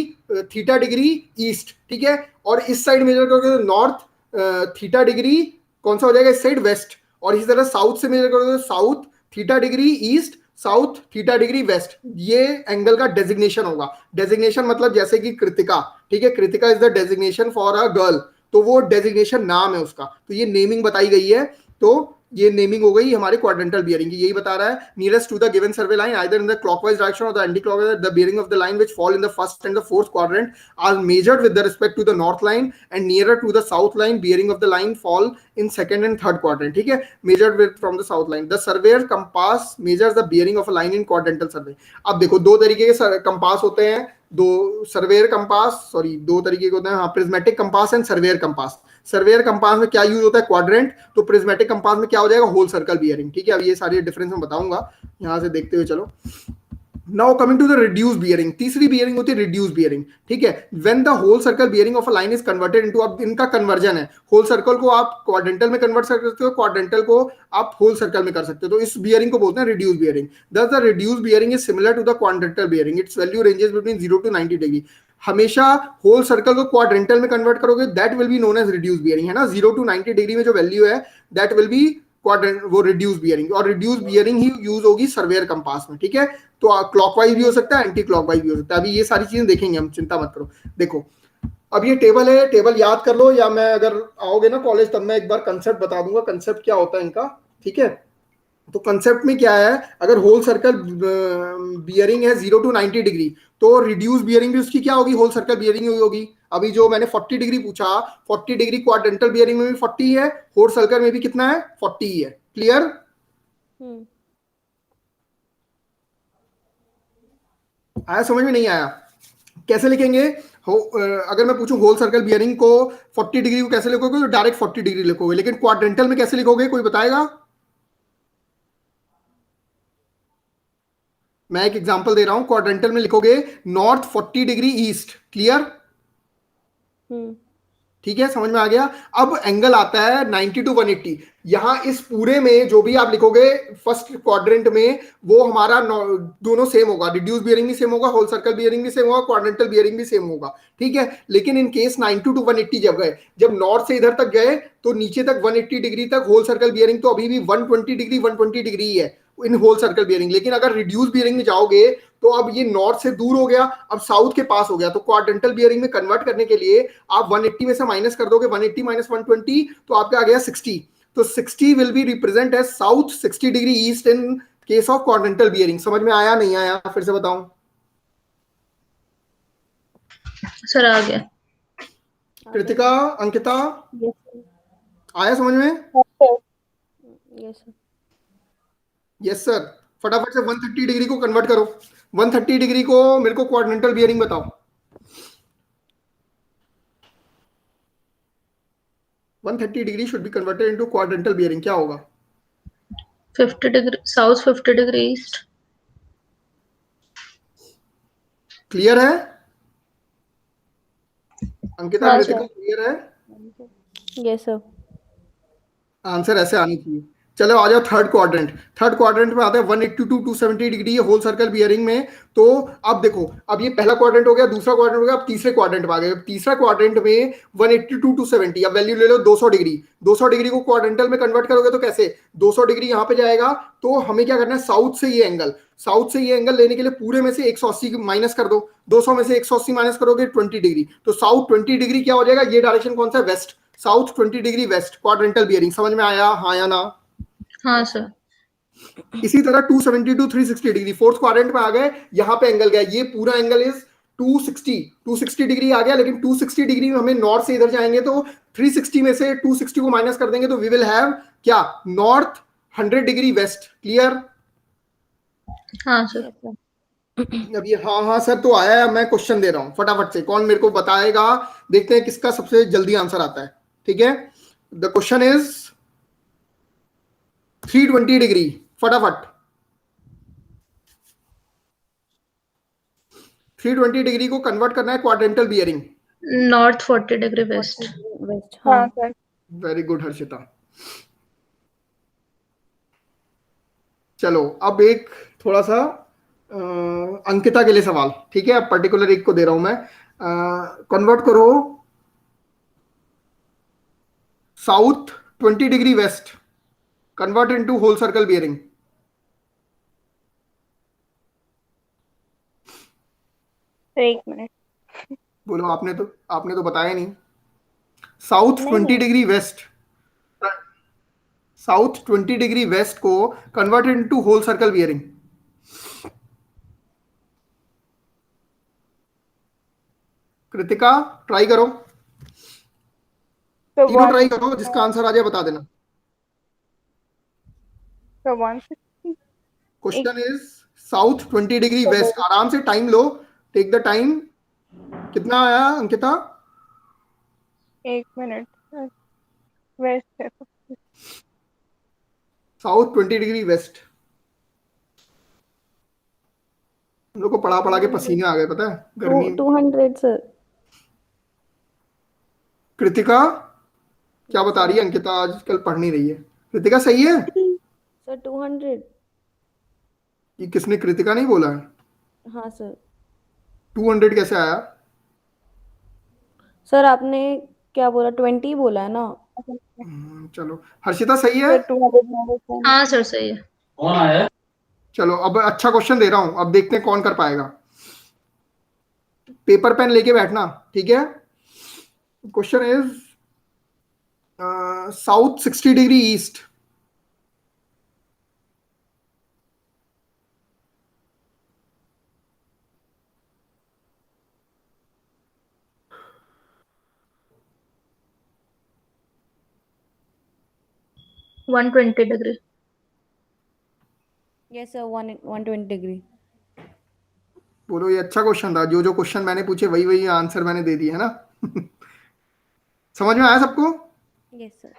theta degree east. ठीक है, और इस साइड मेजर करोगे तो नॉर्थ थीटा डिग्री कौन सा हो जाएगा? इस साइड वेस्ट। और इसी तरह साउथ से मेजर करोगे तो south theta degree east, south theta degree west. ये एंगल का डेजिग्नेशन होगा। डेजिग्नेशन मतलब जैसे कि कृतिका, ठीक है, Kritika is the designation for a girl, तो वो डेजिग्नेशन नाम है उसका, तो ये नेमिंग बताई गई है। तो ये नेमिंग हो गई हमारे क्वाड्रेंटल बियरिंग की। यही बता रहा है, nearest to the given survey line either in the clockwise direction और the anti clockwise, the bearing of the line which fall in the first and the fourth quadrant are measured with the respect to the north line and nearer to the south line bearing of the line fall in second and third quadrant. ठीक है, measured with from the south line. The surveyor compass measures the bearing of a line in quadrantal survey. अब देखो, दो तरीके के कंपास होते हैं, दो सर्वेयर कंपास, सॉरी दो तरीके के होते हैं, हाँ, prismatic compass and surveyor compass. Surveyor compass में क्या यूज होता है? क्वाड्रेंट। तो प्रिज्मेटिक कंपास में क्या हो जाएगा? Whole circle bearing. ठीक है, अब ये सारी डिफरेंस मैं बताऊंगा, यहां से देखते हुए चलो। Now coming to the reduce bearing, तीसरी बियरिंग होती है रिड्यूस बियरिंग। ठीक है, when the whole circle bearing of a line is converted into, अब इनका कन्वर्जन है, होल सर्कल को आप क्वाड्रेंटल में कन्वर्ट कर सकते हो, क्वाड्रेंटल को आप होल सर्कल में कर सकते हो, तो इस बियरिंग को बोलते हैं reduce bearing. Thus the reduce bearing is similar to the quadrantal bearing, its value ranges between 0 to 90 degree. हमेशा होल सर्कल को क्वाड्रेंटल में कन्वर्ट करोगे that will be known as reduce bearing, है ना। 0 to 90 डिग्री में जो वैल्यू है दैट विल बी क्वाड्रेंट, वो रिड्यूस बियरिंग, और रिड्यूस बियरिंग ही यूज होगी सर्वेयर कंपास में। ठीक है, तो क्लॉकवाइज भी हो सकता है, एंटी क्लॉकवाइज भी हो सकता है। अभी ये सारी चीजें देखेंगे हम, चिंता मत करो। देखो, अब ये टेबल है, टेबल याद कर लो, या मैं अगर आओगे ना कॉलेज तब मैं एक बार कंसेप्ट बता दूंगा, कंसेप्ट क्या होता है इनका। ठीक है, तो कंसेप्ट में क्या है, अगर होल सर्कल बियरिंग है 0 to 90 डिग्री, तो रिड्यूस बियरिंग भी उसकी क्या होगी? होल सर्कल बियरिंग होगी। अभी जो मैंने 40 डिग्री पूछा, 40 डिग्री क्वाड्रेंटल बियरिंग में भी 40 है, होल सर्कल में भी कितना है? 40 ही है। क्लियर? आया समझ में? नहीं आया? कैसे लिखेंगे? अगर मैं पूछूं होल सर्कल बियरिंग को 40 डिग्री को कैसे लिखोगे, तो डायरेक्ट 40 डिग्री लिखोगे, लेकिन क्वाड्रेंटल में कैसे लिखोगे, कोई बताएगा? मैं एक एग्जांपल दे रहा हूं, क्वाड्रेंटल में लिखोगे नॉर्थ 40 डिग्री ईस्ट। क्लियर? ठीक है, समझ में आ गया। अब एंगल आता है 90 टू 180। यहां इस पूरे में जो भी आप लिखोगे फर्स्ट क्वाड्रेंट में, वो हमारा दोनों सेम होगा, रिड्यूस बियरिंग भी सेम होगा, होल सर्कल बियरिंग भी सेम होगा, क्वाड्रेंटल बियरिंग भी सेम होगा। ठीक है, लेकिन इन केस 90 टू 180 जब गए, जब नॉर्थ से इधर तक गए तो नीचे तक 180 डिग्री तक होल सर्कल बियरिंग तो अभी भी 120 डिग्री ही है इन होल सर्कल बियरिंग। लेकिन अगर रिड्यूस बियरिंग में जाओगे तो अब ये नॉर्थ से दूर हो गया, अब साउथ के पास हो गया, तो क्वाड्रेंटल बियरिंग में कन्वर्ट करने के लिए आप 180 में से माइनस कर दोगे, 180 माइनस 120 तो आपका आ गया 60। तो 60 will be represent as south 60 degree east in case of quadrantal bearing. समझ में आया नहीं आया, फिर से बताऊं? सर आ गया। Kritika, Ankita, yes sir. आया समझ में? Yes sir. Yes sir. फटाफट से 130 डिग्री को कन्वर्ट करो, 130 डिग्री को मेरे को क्वाड्रेंटल बियरिंग बताओ। 130 degree should be converted into quadrantal bearing, क्या होगा? 50 degree south, 50 degree east. Clear है अंकिता, हाँ कृतिका, सर। क्लियर है? Yes sir. आंसर ऐसे आनी चाहिए। चलो आ जाओ थर्ड क्वाड्रेंट। थर्ड क्वाड्रेंट में आता है 180 to 270 degree whole circle bearing में। तो अब देखो, अब ये पहला क्वाड्रेंट हो गया, दूसरा क्वाड्रेंट हो गया, अब तीसरे क्वाड्रेंट में आ गए। तीसरा क्वाड्रेंट में 180 टू 270, अब वैल्यू ले लो 200 डिग्री। 200 डिग्री को क्वाड्रेंटल में कन्वर्ट करोगे तो कैसे? 200 डिग्री यहां पे जाएगा, तो हमें क्या करना है, साउथ से ये एंगल, साउथ से ये एंगल लेने के लिए पूरे में से 180 माइनस कर दो। 200 में से 180 माइनस करोगे 20 डिग्री, तो साउथ 20 डिग्री क्या हो जाएगा, ये डायरेक्शन कौन सा है, west. South 20 degree west quadrantal bearing. समझ में आया, हाँ या ना? हाँ सर। इसी तरह 270 टू 360 डिग्री फोर्थ क्वाड्रेंट में आ गए, यहां पे एंगल गया, ये पूरा एंगल इज 260 डिग्री आ गया, लेकिन 260 डिग्री में हमें नॉर्थ से इधर जाएंगे तो 360 में से 260 को माइनस कर देंगे तो वी विल हैव क्या, नॉर्थ 100 डिग्री वेस्ट। क्लियर? हाँ सर। अब ये हाँ हाँ सर तो आया है, मैं क्वेश्चन दे रहा हूं फटाफट से, कौन मेरे को बताएगा, देखते हैं किसका सबसे जल्दी आंसर आता है। ठीक है, द क्वेश्चन इज 320 डिग्री, फटाफट। 320 डिग्री को कन्वर्ट करना है quadrantal bearing. North 40 degree west. West, हाँ हाँ। सर। Very good Harshita. चलो अब एक थोड़ा सा अंकिता के लिए सवाल, ठीक है, अब पर्टिकुलर एक को दे रहा हूं मैं। कन्वर्ट करो south 20 degree west, convert into whole circle bearing. एक मिनट। बोलो, आपने तो बताया नहीं। साउथ नहीं 20 नहीं, degree west, south 20 degree west को convert into whole circle bearing. Kritika, try करो, तो तीनों वन ट्राई करो, जिसका आंसर आ जाए बता देना। तो 160। एक question is south 20 degree west, आराम से टाइम लो, टेक द टाइम। कितना आया अंकिता? एक मिनट। वेस्ट है। South 20 degree west. हम लोग को पढ़ा पढ़ा के पसीने आ गए, पता है, गर्मी। 200 सर। कृतिका क्या बता रही है? अंकिता आजकल पढ़ नहीं रही है। कृतिका सही है? सर 200। ये किसने, कृतिका नहीं बोला है? हाँ सर। 200 कैसे आया? सर आपने क्या बोला, 20 बोला है ना? चलो हर्षिता सही है। सर 200 हाँ सर सही है। चलो अब अच्छा क्वेश्चन दे रहा हूं, अब देखते हैं कौन कर पाएगा। पेपर पेन लेके बैठना, ठीक है। Question is south 60 degree east, one 120 degree. Yes sir, 120 degree. बोलो, ये अच्छा क्वेश्चन था। जो जो क्वेश्चन मैंने पूछे वही वही आंसर मैंने दे दिए है ना। समझ में आया सबको? Yes sir.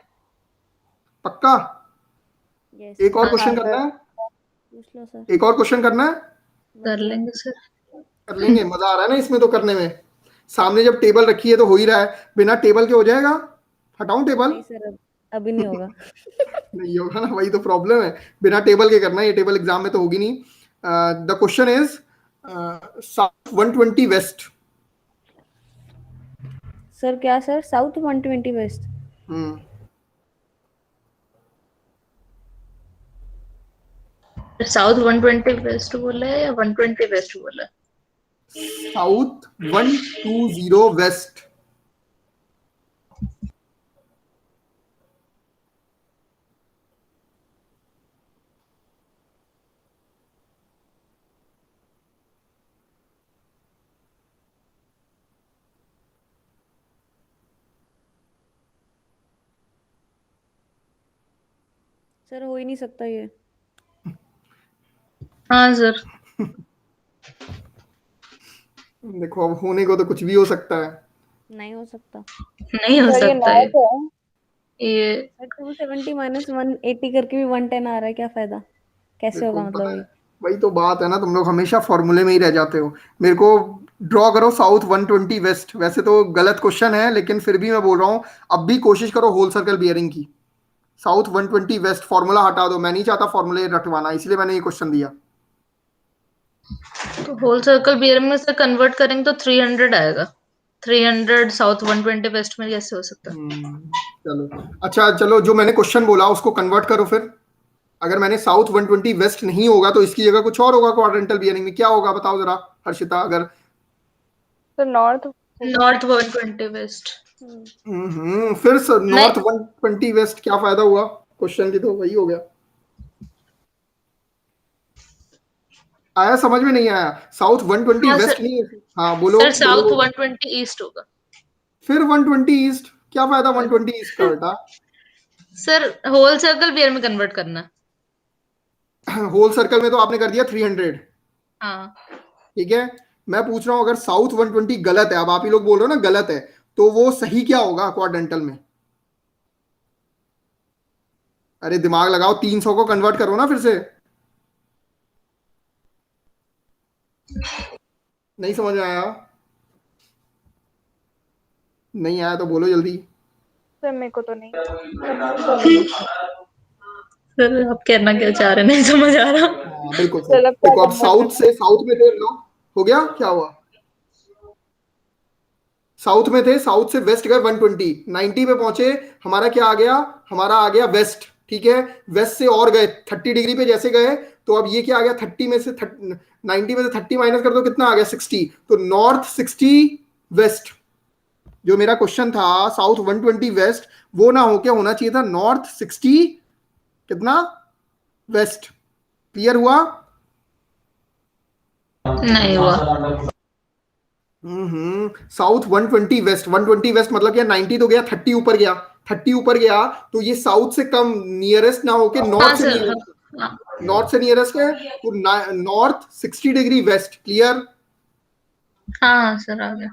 पक्का? यस एक और हाँ क्वेश्चन हाँ करना सर। है? पूछ लो सर। एक और क्वेश्चन करना है? कर मतलब लेंगे सर। कर लेंगे, मजा आ रहा है ना इसमें तो करने में। सामने जब टेबल रखी है तो हो ही रहा है, बिना टेबल के हो जाएगा? हटाऊं टेबल? नहीं सर, अब अभी नहीं होगा। नहीं होगा ना, वही तो प्रॉब्लम है। बिना टेबल के करना है, ये टेबल एग्जाम में तो होगी नहीं। The question is south 120 west. Sir क्या sir? South 120 west? Hmm south 120 west बोला है या 120 वेस्ट बोला है? South 120 west. सर हो ही नहीं सकता ये। हाँ सर। देखो, अब होने को तो कुछ भी हो सकता है। नहीं हो सकता नहीं हो सर ये सकता है नॉर्थ है। ये। सर। 270 माइनस 180 करके भी 110 आ रहा है, क्या फायदा? कैसे देखो होगा मतलब पता है, ये? वही तो बात है ना, तुम लोग हमेशा फॉर्मूले में ही रह जाते हो। मेरे को ड्रॉ करो साउथ 120 वेस्ट। वैसे तो गलत क्वेश्चन है, लेकिन फिर भी मैं बोल रहा हूँ, अब भी कोशिश करो होल सर्कल बियरिंग की। साउथ 120 वेस्ट, फॉर्मूला हटा दो। मैं नहीं चाहता फॉर्मूले रटवाना, इसलिए मैंने ये क्वेश्चन दिया। तो होल सर्कल बियर में से कन्वर्ट करेंगे तो 300 आएगा। 300 साउथ 120 वेस्ट में कैसे हो सकता है? चलो अच्छा, चलो जो मैंने क्वेश्चन बोला उसको कन्वर्ट करो फिर। अगर मैंने साउथ 120 वेस्ट नहीं होगा तो इसकी जगह कुछ और होगा क्वाड्रेंटल बियरिंग में, क्या होगा बताओ जरा हर्षिता। अगर तो नॉर्थ होगा। North 120 west. फिर नहीं नॉर्थ 120 वेस्ट, क्या फायदा हुआ क्वेश्चन की? तो वही हो गया। आया समझ में? नहीं आया? साउथ 120 हाँ वेस्ट सर। नहीं है। हाँ बोलो सर साउथ बोलो। 120 ईस्ट होगा। फिर 120 ईस्ट, क्या फायदा 120 ईस्ट का बेटा? सर होल सर्कल बियर में कन्वर्ट करना। होल सर्कल में तो आपने कर दिया 300। हाँ। ठीक है, मैं पूछ रहा हूं अगर साउथ 120 गलत है, अब आप ही लोग बोल रहे हो ना गलत है, तो वो सही क्या होगा क्वाड्रेंटल में? अरे दिमाग लगाओ, 300 को कन्वर्ट करो ना फिर से। नहीं समझ में आया? नहीं आया तो बोलो जल्दी। सर मेरे को तो नहीं समझ। सर आप कहना क्या चाह रहे हैं, नहीं समझ आ रहा। हाँ बिल्कुल सही। चलो क्या देखो अब कन्वर्ट साउथ करना से, साउथ में थे लोग, हो गया क्या हुआ? साउथ में थे, साउथ से वेस्ट गए 120, 90 पे पहुंचे। हमारा क्या आ गया? हमारा आ गया वेस्ट। ठीक है, वेस्ट से और गए 30 डिग्री पे जैसे गए, तो अब ये क्या आ गया? 30 में से 90 में से 30 माइनस कर दो, कितना आ गया? 60। तो नॉर्थ 60 वेस्ट। जो मेरा क्वेश्चन था साउथ 120 वेस्ट, वो ना होके होना चाहिए था नॉर्थ 60 कितना वेस्ट। क्लियर हुआ? नहीं हुआ। साउथ 120 वेस्ट, 120 वेस्ट मतलब क्या? 90 तो गया, 30 ऊपर गया। 30 ऊपर गया तो ये साउथ से कम नियरेस्ट ना होके हाँ नॉर्थ से सर। नियरेस्ट। हाँ। नॉर्थ से नियरेस्ट है तो नॉर्थ 60 डिग्री वेस्ट। क्लियर? हाँ सर आ गया।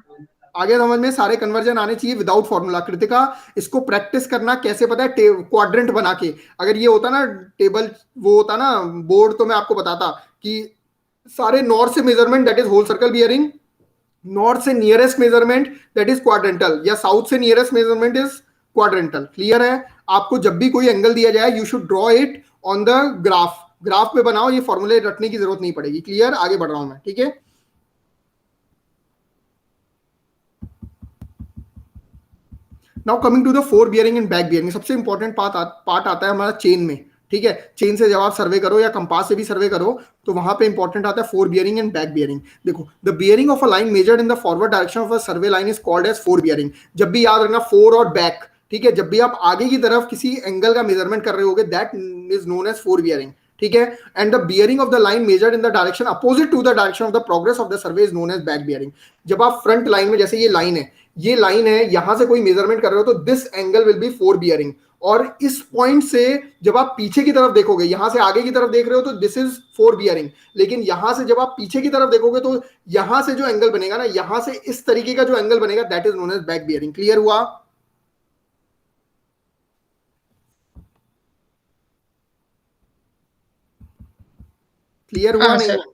आगे समझ में? सारे कन्वर्जन आने चाहिए विदाउट फॉर्मूला। कृतिका, इसको प्रैक्टिस करना कैसे पता है? क्वाड्रेंट बना के। अगर ये होता ना टेबल, वो होता ना बोर्ड, तो मैं आपको बताता कि सारे नॉर्थ से measurement that is whole circle bearing, north से nearest measurement that is quadrantal, या साउथ से nearest measurement is quadrantal. Clear है? आपको जब भी कोई एंगल दिया जाए you should draw it on the graph. Graph पे बनाओ, ये फॉर्मूले रटने की जरूरत नहीं पड़ेगी। क्लियर? आगे बढ़ रहा हूं मैं, ठीक है। Now coming to the fore bearing and back bearing, सबसे इंपॉर्टेंट पार्ट आता है हमारा चेन में। ठीक है, चेन से जब आप सर्वे करो या कंपास से भी सर्वे करो तो वहां पे इंपॉर्टेंट आता है fore bearing and back bearing. देखो, the bearing of a line measured in the forward direction of a survey line is called as fore bearing. जब भी याद रखना, फोर और बैक। ठीक है, जब भी आप आगे की तरफ किसी एंगल का मेजरमेंट कर रहे होगे that is known as fore bearing. ठीक है, and the bearing of the line measured in the direction opposite to the direction of the progress of the survey is known as back bearing. जब आप फ्रंट लाइन में, जैसे ये लाइन है, ये लाइन है, यहां से कोई मेजरमेंट कर रहे हो तो this angle will B four bearing, और इस पॉइंट से जब आप पीछे की तरफ देखोगे, यहां से आगे की तरफ देख रहे हो तो दिस इज 4 बियरिंग, लेकिन यहां से जब आप पीछे की तरफ देखोगे तो यहां से जो एंगल बनेगा ना, यहां से इस तरीके का जो एंगल बनेगा, that is known as back bearing. Clear हुआ? क्लियर हुआ हाँ नहीं सर। हुआ?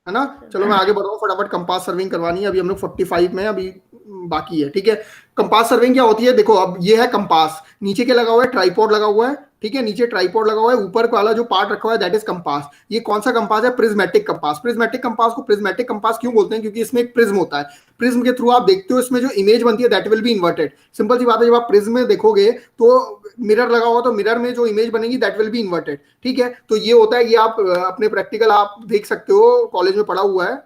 है ना? चलो मैं आगे बढ़ रहा हूँ, फटाफट कंपास सर्विंग करवानी है। अभी हम लोग 45 में, अभी बाकी है। ठीक है, कंपास सर्विंग क्या होती है? देखो, अब ये है कंपास, नीचे क्या लगा हुआ है? ट्राइपॉड लगा हुआ है। ठीक है, नीचे ट्राइपॉड लगा हुआ है, ऊपर वाला जो पार्ट रखा हुआ है दैट इज कंपास। ये कौन सा कंपास है? Prismatic compass. प्रिज्मेटिक कंपास को प्रिज्मेटिक कंपास क्यों बोलते हैं? क्योंकि इसमें एक प्रिज्म होता है, प्रिज्म के थ्रू आप देखते हो, इसमें जो इमेज बनती है that will be inverted. Simple सी बात है, जब आप प्रिज्म में देखोगे तो मिरर लगा हुआ, तो मिरर में जो इमेज बनेगी दैट विल बी इन्वर्टेड। ठीक है, तो ये होता है, ये आप अपने प्रैक्टिकल आप देख सकते हो, कॉलेज में पढ़ा हुआ है।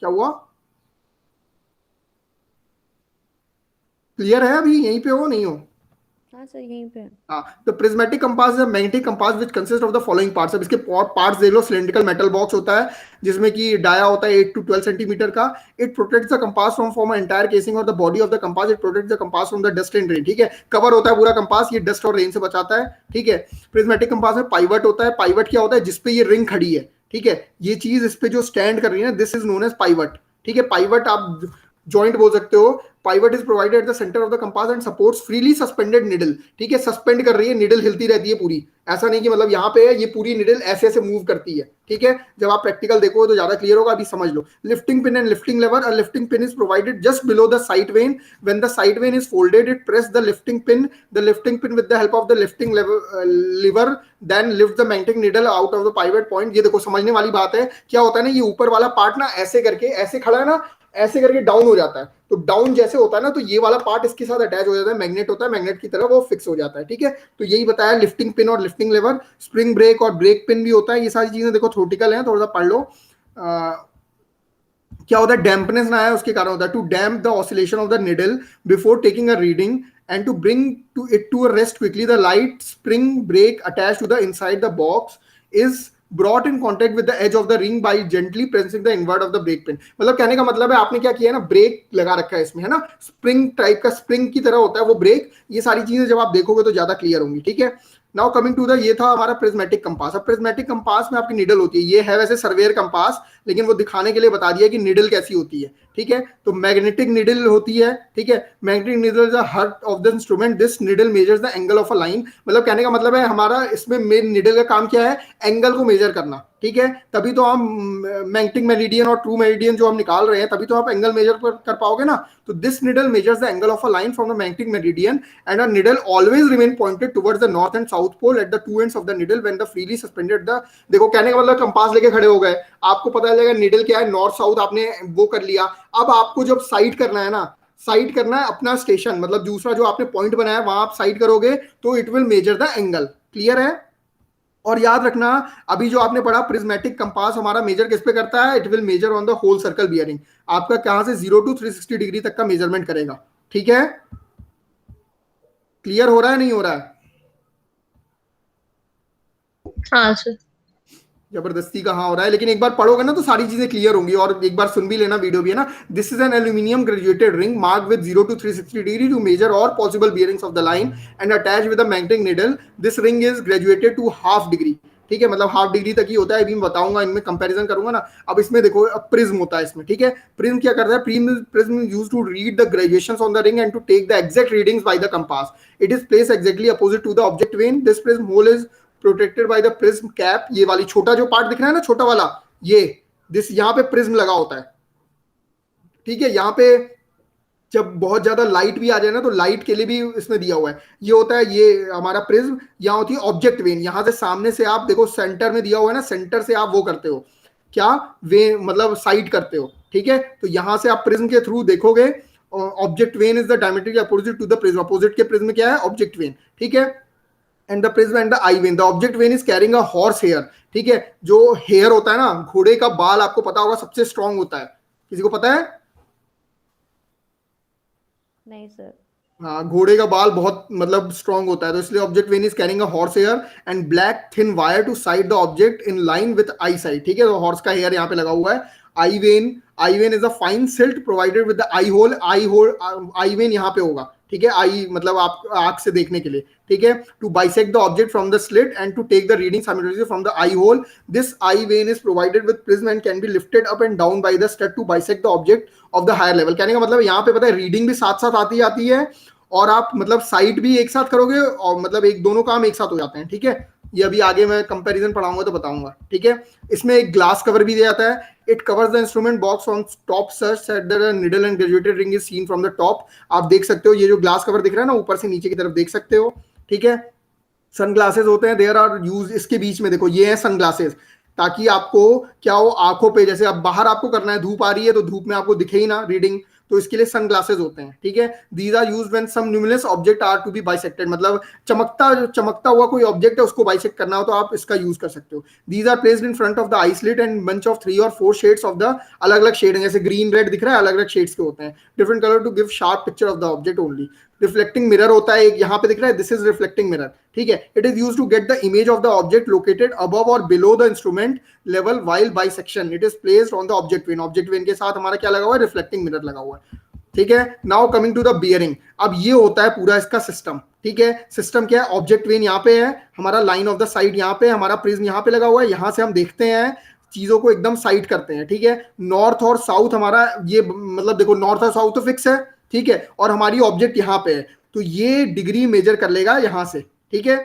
क्या हुआ? क्लियर है? अभी यहीं पे हो नहीं हो? हाँ सर, यहीं पे है। हाँ, तो prismatic compass is a magnetic compass which consist of the following parts. अब इसके पार्ट्स देख लो। सिलिंड्रिकल मेटल बॉक्स होता है जिसमें कि डाया होता है 8 to 12 सेंटीमीटर का। It protects the compass from entire casing और the body of the compass. It protects the compass from the dust and rain. ठीक है, कवर होता है पूरा कंपास, ये डस्ट और रेन से बचाता है। ठीक है, प्रिज्मेटिक कंपास में पाइवट होता है। पाइवट क्या होता है? जिसपे ये रिंग खड़ी है, ठीक है, ये चीज इस पे जो स्टैंड कर रही है, this is known as pivot. ठीक है, पाइवट आप जॉइंट बोल सकते हो। Pivot is provided at the centre of the compass and supports freely suspended needle. ठीक है, सस्पेंड कर रही है, निडल हिलती रहती है पूरी, ऐसा नहीं कि मतलब यहाँ पे है, ये पूरी निडल ऐसे ऐसे मूव करती है। ठीक है, जब आप प्रैक्टिकल देखोगे तो ज्यादा क्लियर होगा, अभी समझ लो। Lifting pin and lifting lever. A lifting pin is provided just below the side vane. When the side vane is folded, it press the lifting pin with the help of the lifting lever then lift the magnetic needle out of the pivot point. ये देखो, समझने वाली बात है। क्या होता है ना, ये ऊपर वाला पार्ट ना ऐसे करके, ऐसे खड़ा है ना, ऐसे करके डाउन हो जाता है। तो डाउन जैसे होता है ना, तो ये वाला पार्ट इसके साथ अटैच हो जाता है, मैग्नेट होता है, मैग्नेट की तरह वो फिक्स हो जाता है। ठीक है, तो यही बताया, लिफ्टिंग पिन और लिफ्टिंग लेवर। स्प्रिंग ब्रेक और ब्रेक पिन भी होता है। ये सारी चीजें देखो थ्योरेटिकल हैं, थोड़ा सा पढ़ लो। क्या होता है? डैम्पनेस ना है, उसके कारण होता है। To damp the oscillation of the needle before taking a reading and to bring it to a rest quickly, the light spring brake attached to the inside the box is brought in contact with the edge of the ring by gently pressing the invert of the brake pin। मतलब कहने का मतलब है, आपने क्या किया है ना, ब्रेक लगा रखा है इसमें, है ना, स्प्रिंग टाइप का, स्प्रिंग की तरह होता है वो ब्रेक। ये सारी चीजें जब आप देखोगे तो ज्यादा क्लियर होंगी। ठीक है, नाउ कमिंग टू द, ये था हमारा प्रिज्मेटिक कंपास। अब प्रिज्मेटिक कंपास में आपकी निडल होती है, ये है वैसे सर्वेयर कंपास, लेकिन वो दिखाने के लिए बता दिया कि निडल कैसी होती है। ठीक है, तो मैग्नेटिक निडल होती है। ठीक है, magnetic needle is the heart of the instrument. This needle measures the angle of a line. मतलब कहने का मतलब है, हमारा इसमें मेन निडल का काम क्या है? एंगल को मेजर करना। ठीक है, तभी तो हम मैग्नेटिक मेरिडियन और ट्रू मेरिडियन जो हम निकाल रहे हैं, तभी तो आप एंगल मेजर कर पाओगे ना। तो this needle measures the angle of a line from the magnetic meridian and a needle always remain pointed towards the north and south pole at the two ends of the needle when the freely suspended the. देखो, कहने का मतलब कंपास लेके खड़े हो गए, आपको पता चलेगा निडल क्या है, नॉर्थ साउथ आपने वो कर लिया। अब आपको जब साइड करना है ना, साइड करना है अपना स्टेशन, मतलब दूसरा जो आपने पॉइंट बनाया वहां आप साइड करोगे तो it will measure the angle. Clear है? और याद रखना, अभी जो आपने पढ़ा, प्रिज्मेटिक कंपास हमारा मेजर किस पे करता है? It will measure on the whole circle bearing. आपका कहां से 0 to 360 डिग्री तक का मेजरमेंट करेगा। ठीक है, क्लियर हो रहा है नहीं हो रहा है? हाँ सर। जबरदस्ती का हाँ हो रहा है, लेकिन एक बार पढ़ोगे ना तो सारी चीजें क्लियर होंगी। और एक बार सुन भी लेना, वीडियो भी है ना। This is an aluminium graduated ring marked with 0 to 360 degree to measure all possible bearings of the line and attach with a magnetic needle. This ring is graduated to half degree. ठीक है, मतलब हाफ डिग्री तक ही होता है। अभी मैं बताऊंगा, इनमें कंपैरिजन करूंगा ना। अब इसमें देखो, अब प्रिज्म होता है इसमें। ठीक है, प्रिज्म क्या करता है? Prism used to read the graduations on the ring and to take the exact readings by the compass. It is placed exactly opposite to the object vane. This prism hole is protected by the prism cap. ये वाली छोटा जो पार्ट दिख रहा है ना, छोटा वाला, ये दिस यहाँ पे प्रिज्म लगा होता है। ठीक है, यहाँ पे जब बहुत ज्यादा लाइट भी आ जाए ना, तो लाइट के लिए भी इसमें दिया हुआ है। ये होता है, ये हमारा प्रिज्म। यहाँ होती है ऑब्जेक्ट वेन। यहाँ से सामने से आप देखो, सेंटर में दिया हुआ है ना, सेंटर से आप वो करते हो क्या, वे मतलब साइड करते हो। ठीक है, तो यहाँ से आप प्रिज्म के थ्रू देखोगे। Object vane is the diametrically opposite to the prism. Opposite के प्रिज्म क्या है? Object vane. ठीक है, and the prism and the eye vane. The object vane is carrying a horse hair. ठीक है, जो हेयर होता है ना, घोड़े का बाल, आपको पता होगा सबसे स्ट्रांग होता है। किसी को पता है? नहीं सर। हाँ, घोड़े का बाल बहुत मतलब स्ट्रांग होता है, तो इसलिए object vane is carrying a horse hair and black thin wire to side the object in line with eye side. ठीक है, तो हॉर्स का हेयर यहाँ पे लगा हुआ है। Eye vane is a fine slit provided with the eye hole. Eye vane यहाँ पे होगा। ठीक है, आई मतलब आप आंख से देखने के लिए, ठीक है, to bisect the object from the slit and to take the reading simultaneously from the eye hole. This eye vane is provided with prism and can be lifted up and down by the stud to bisect the object of the higher level. कहने का मतलब यहाँ पे पता है रीडिंग भी साथ साथ आती है और आप मतलब साइट भी एक साथ करोगे और मतलब एक दोनों काम एक साथ हो जाते हैं, ठीक है। ये अभी आगे मैं कंपैरिजन पढ़ाऊंगा तो बताऊंगा, ठीक है। इसमें एक ग्लास कवर भी दिया जाता है। It covers the instrument box on top such that the needle and graduated ring is seen from the top. आप देख सकते हो ये जो ग्लास कवर दिख रहा है ना, ऊपर से नीचे की तरफ देख सकते हो, ठीक है। सनग्लासेस होते हैं, देयर आर यूज, इसके बीच में देखो ये है सनग्लासेस, ताकि आपको क्या हो, आंखों पे जैसे अब बाहर आपको करना है, धूप आ रही है तो धूप में आपको दिखे ही ना रीडिंग, तो इसके लिए सनग्लासेस होते हैं, ठीक है। These are used when some luminous object are to be bisected, मतलब चमकता हुआ कोई ऑब्जेक्ट है उसको बाइसेक्ट करना हो तो आप इसका यूज कर सकते हो। These are placed in front of the eye slit and bunch of 3 और 4 शेड्स ऑफ द, अलग अलग शेड है, जैसे ग्रीन रेड दिख रहा है, अलग अलग शेड्स के होते हैं, different colour to give sharp picture of the object only. Reflecting mirror होता है एक, यहाँ पे दिख रहा है, दिस इज रिफ्लेक्टिंग मिरर, ठीक है। It is used to get the image of the object located above और below the instrument level while bisection. It is placed on the object vane. Object vane के साथ हमारा क्या लगा हुआ है, रिफ्लेक्टिंग मिरर लगा हुआ है, ठीक है। Now coming to the bearing, अब ये होता है पूरा इसका सिस्टम, ठीक है। सिस्टम क्या है, ऑब्जेक्ट वेन यहाँ पे है, हमारा लाइन ऑफ द साइड यहाँ पे, हमारा प्रिज्म यहाँ पे लगा हुआ है, यहाँ से हम देखते हैं चीजों को एकदम साइड करते हैं, ठीक है। नॉर्थ और साउथ हमारा ये मतलब देखो नॉर्थ और साउथ तो फिक्स है, ठीक है, और हमारी ऑब्जेक्ट यहाँ पे है, तो ये डिग्री मेजर कर लेगा यहाँ से, ठीक है।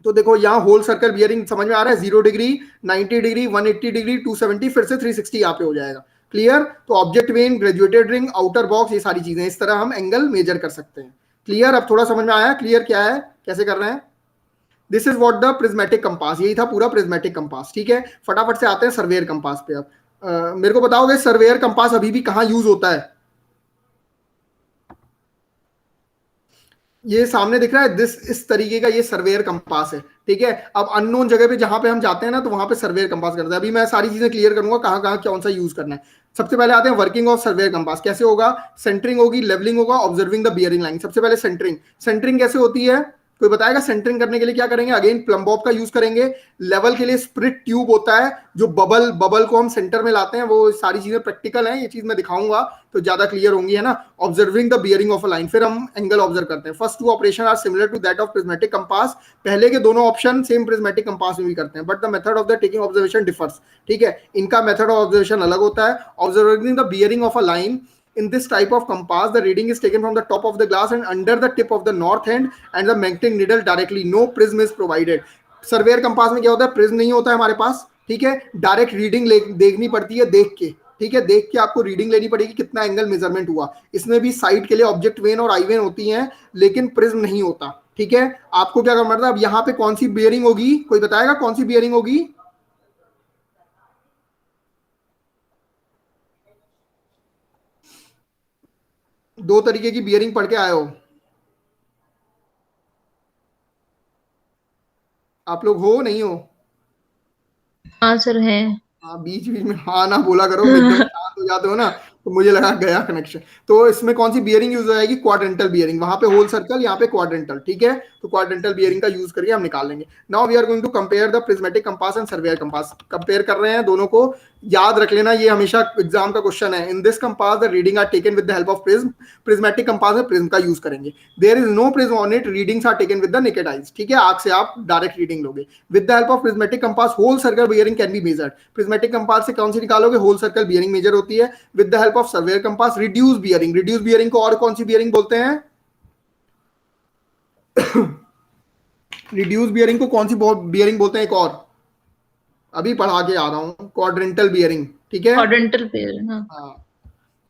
तो देखो यहाँ होल सर्कल बियरिंग समझ में आ रहा है, 0 डिग्री, 90 डिग्री, 180 डिग्री, 270, फिर से 360 यहाँ पे हो जाएगा, क्लियर। तो object when, graduated ring, outer box, ये सारी चीजें इस तरह हम एंगल मेजर कर सकते हैं, क्लियर। अब थोड़ा समझ में आया क्लियर क्या है, कैसे कर रहे हैं। This is what the prismatic compass, यही था पूरा प्रिज्मेटिक कंपास, ठीक है। फटाफट से आते हैं सर्वेयर कंपास पे। अब मेरे को बताओगे सर्वेयर कंपास अभी भी कहाँ यूज होता है। ये सामने दिख रहा है, दिस इस तरीके का ये सर्वेयर कंपास है, ठीक है। अब अननोन जगह पे जहां पे हम जाते हैं ना, तो वहां पे सर्वेयर कंपास करते हैं। अभी मैं सारी चीजें क्लियर करूंगा कहाँ कहाँ कौन सा यूज करना है। सबसे पहले आते हैं वर्किंग ऑफ सर्वेयर कंपास, कैसे होगा, सेंटरिंग होगी, लेवलिंग होगा, ऑब्जर्विंग द बियरिंग लाइन। सबसे पहले सेंटरिंग, सेंटरिंग कैसे होती है, कोई बताएगा। सेंटरिंग करने के लिए क्या करेंगे, अगेन प्लम बॉब का यूज करेंगे। लेवल के लिए स्प्रिट ट्यूब होता है, जो बबल को हम सेंटर में लाते हैं, वो सारी चीजें प्रैक्टिकल हैं, ये चीज मैं दिखाऊंगा तो ज्यादा क्लियर होंगी, है ना। Observing the bearing of a line, फिर हम एंगल ऑब्जर्व करते हैं। First 2 operation are similar to that of prismatic compass, पहले के दोनों ऑप्शन सेम प्रिज्मेटिक कंपास में भी करते हैं, but the method of the taking observation differs, ठीक है। इनका मेथड ऑफ ऑब्जर्वेशन अलग होता है। Observing the bearing of a line, in this type of compass the reading is taken from the top of the glass and under the tip of the north end and the magnetic needle directly, no prism is provided। Surveyor compass में क्या होता है, प्रिज्म नहीं होता है हमारे पास, ठीक है। डायरेक्ट रीडिंग देखनी पड़ती है देख के, ठीक है। देख के आपको रीडिंग लेनी पड़ेगी कितना एंगल मेजरमेंट हुआ। इसमें भी साइड के लिए ऑब्जेक्ट वेन और आई वेन होती हैं, लेकिन प्रिज्म नहीं होता, ठीक है। आपको क्या करना पड़ता है, अब यहाँ पे कौन सी बियरिंग होगी, कोई बताएगा कौन सी बियरिंग होगी। दो तरीके की बियरिंग पढ़ के आए हो आप लोग, हो नहीं हो। हाँ सर है। हाँ बीच बीच में हाँ ना बोला करो, एकदम शांत हो जाते हो ना तो मुझे लगा गया कनेक्शन। तो इसमें कौन सी बियरिंग यूज हो जाएगी, क्वाड्रेंटल बियरिंग। वहां पे होल सर्कल, यहाँ पे क्वाड्रेंटल, ठीक है। तो क्वाड्रेंटल बियरिंग का यूज करके हम निकाल लेंगे। Now we are going to compare the prismatic compass and surveyor compass. Compare कर रहे हैं दोनों को, याद रख लेना ये हमेशा एग्जाम का क्वेश्चन है। In this compass the reading are taken with the help of prism. Prismatic compass में प्रिज्म का यूज करेंगे। There is no prism on it, readings are taken with the naked eyes, ठीक है। आंख से आप डायरेक्ट रीडिंग लोगे। With the help of prismatic compass whole circle bearing can be measured. Prismatic compass से कौन सी निकालोगे, होल सर्कल बियरिंग मेजर होती है। With the help of surveyor compass reduce bearing, reduce bearing को और कौन सी बियरिंग बोलते हैं रिड्यूस बियरिंग को कौन सी बियरिंग बोलते हैं, एक और अभी पढ़ा के आ रहा हूं, क्वाड्रेंटल बियरिंग, ठीक है। क्वाड्रेंटल पेयर, हाँ।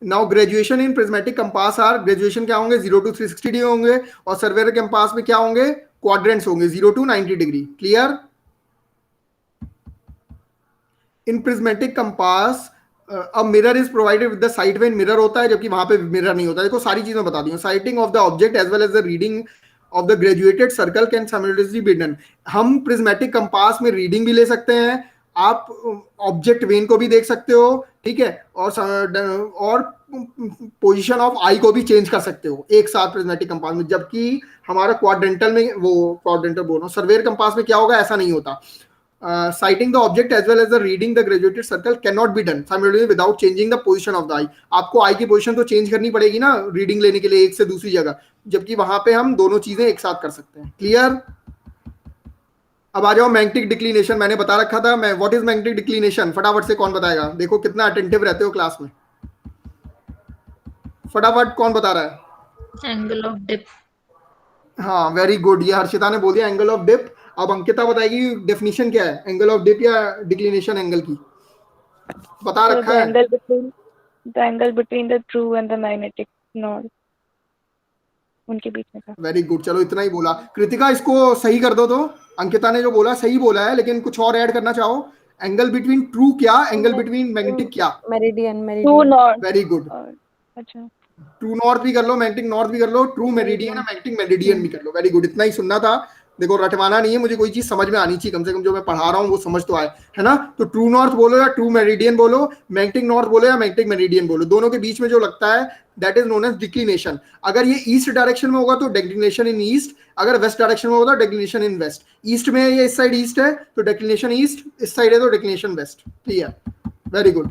Now graduation in prismatic compass are, graduation क्या होंगे, 0 to 360 डिग्री होंगे, और सर्वेयर कंपास में क्या होंगे, क्वाड्रेंट्स होंगे, 0 to 90 degree, clear. In prismatic compass अब mirror is provided with the sight vane, mirror होता है जबकि वहां पे मिरर नहीं होता है। देखो सारी चीजें बता दी हूं। Sighting of the object as well as the reading of the graduated circle can simultaneously be done. हम प्रिज्मेटिक कंपास में रीडिंग भी ले सकते हैं, आप ऑब्जेक्ट वेन को भी देख सकते हो, ठीक है, और पोजीशन ऑफ आई को भी चेंज कर सकते हो एक साथ प्रिज्मेटिक कंपास में। जबकि हमारा क्वाड्रेंटल में, वो क्वाड्रेंटल बोल रहा हूँ, सर्वेयर कंपास में क्या होगा, ऐसा नहीं होता। Sighting the object as well as the reading the graduated circle cannot be done simultaneously without changing the position of the eye. आपको आई की पोजीशन तो चेंज करनी पड़ेगी ना रीडिंग लेने के लिए एक से दूसरी जगह, जबकि वहां पे हम दोनों चीजें एक साथ कर सकते हैं. क्लियर? अब आ जाओ मैग्नेटिक डिक्लिनेशन. मैंने बता रखा था मैं व्हाट इज मैग्नेटिक डिक्लिनेशन. फटाफट से कौन बताएगा? देखो कितना अटेंटिव रहते हो क्लास में. फटाफट कौन बता रहा है? Angle of dip. हाँ वेरी गुड, ये हर्षिता ने बोल दिया एंगल ऑफ डिप. अब अंकिता बताएगी डेफिनेशन क्या है एंगल ऑफ डिप या डिक्लिनेशन एंगल की. बता So रखा the है. angle between the true and the magnetic north, उनके बीच में था. वेरी गुड, चलो इतना ही बोला. कृतिका इसको सही कर दो. तो अंकिता ने जो बोला सही बोला है, लेकिन कुछ और ऐड करना चाहो. एंगल बिटवीन ट्रू क्या, एंगल बिटवीन मैग्नेटिक क्या? Meridian. True north. Very good. अच्छा. ट्रू नॉर्थ भी कर लो, मैग्नेटिक नॉर्थ भी कर लो, ट्रू मेरिडियन और मैग्नेटिक मेरिडियन भी कर लो. वेरी गुड, इतना ही सुनना था. देखो रटवाना नहीं है, मुझे कोई चीज समझ में आनी चाहिए, कम से कम जो मैं पढ़ा रहा हूँ वो समझ तो आए, है ना. तो ट्रू नॉर्थ बोलो या ट्रू मेरिडियन बोलो, मैग्नेटिक नॉर्थ बोलो या मैग्नेटिक मेरिडियन बोलो, दोनों के बीच में जो लगता है that is known as declination. अगर ये ईस्ट डायरेक्शन में होगा तो डिक्लिनेशन इन ईस्ट, अगर वेस्ट डायरेक्शन में होगा तो डिक्लिनेशन इन वेस्ट. ईस्ट में ये इस साइड ईस्ट है तो डिक्लिनेशन ईस्ट, इस साइड है तो declination west. Clear? Very good.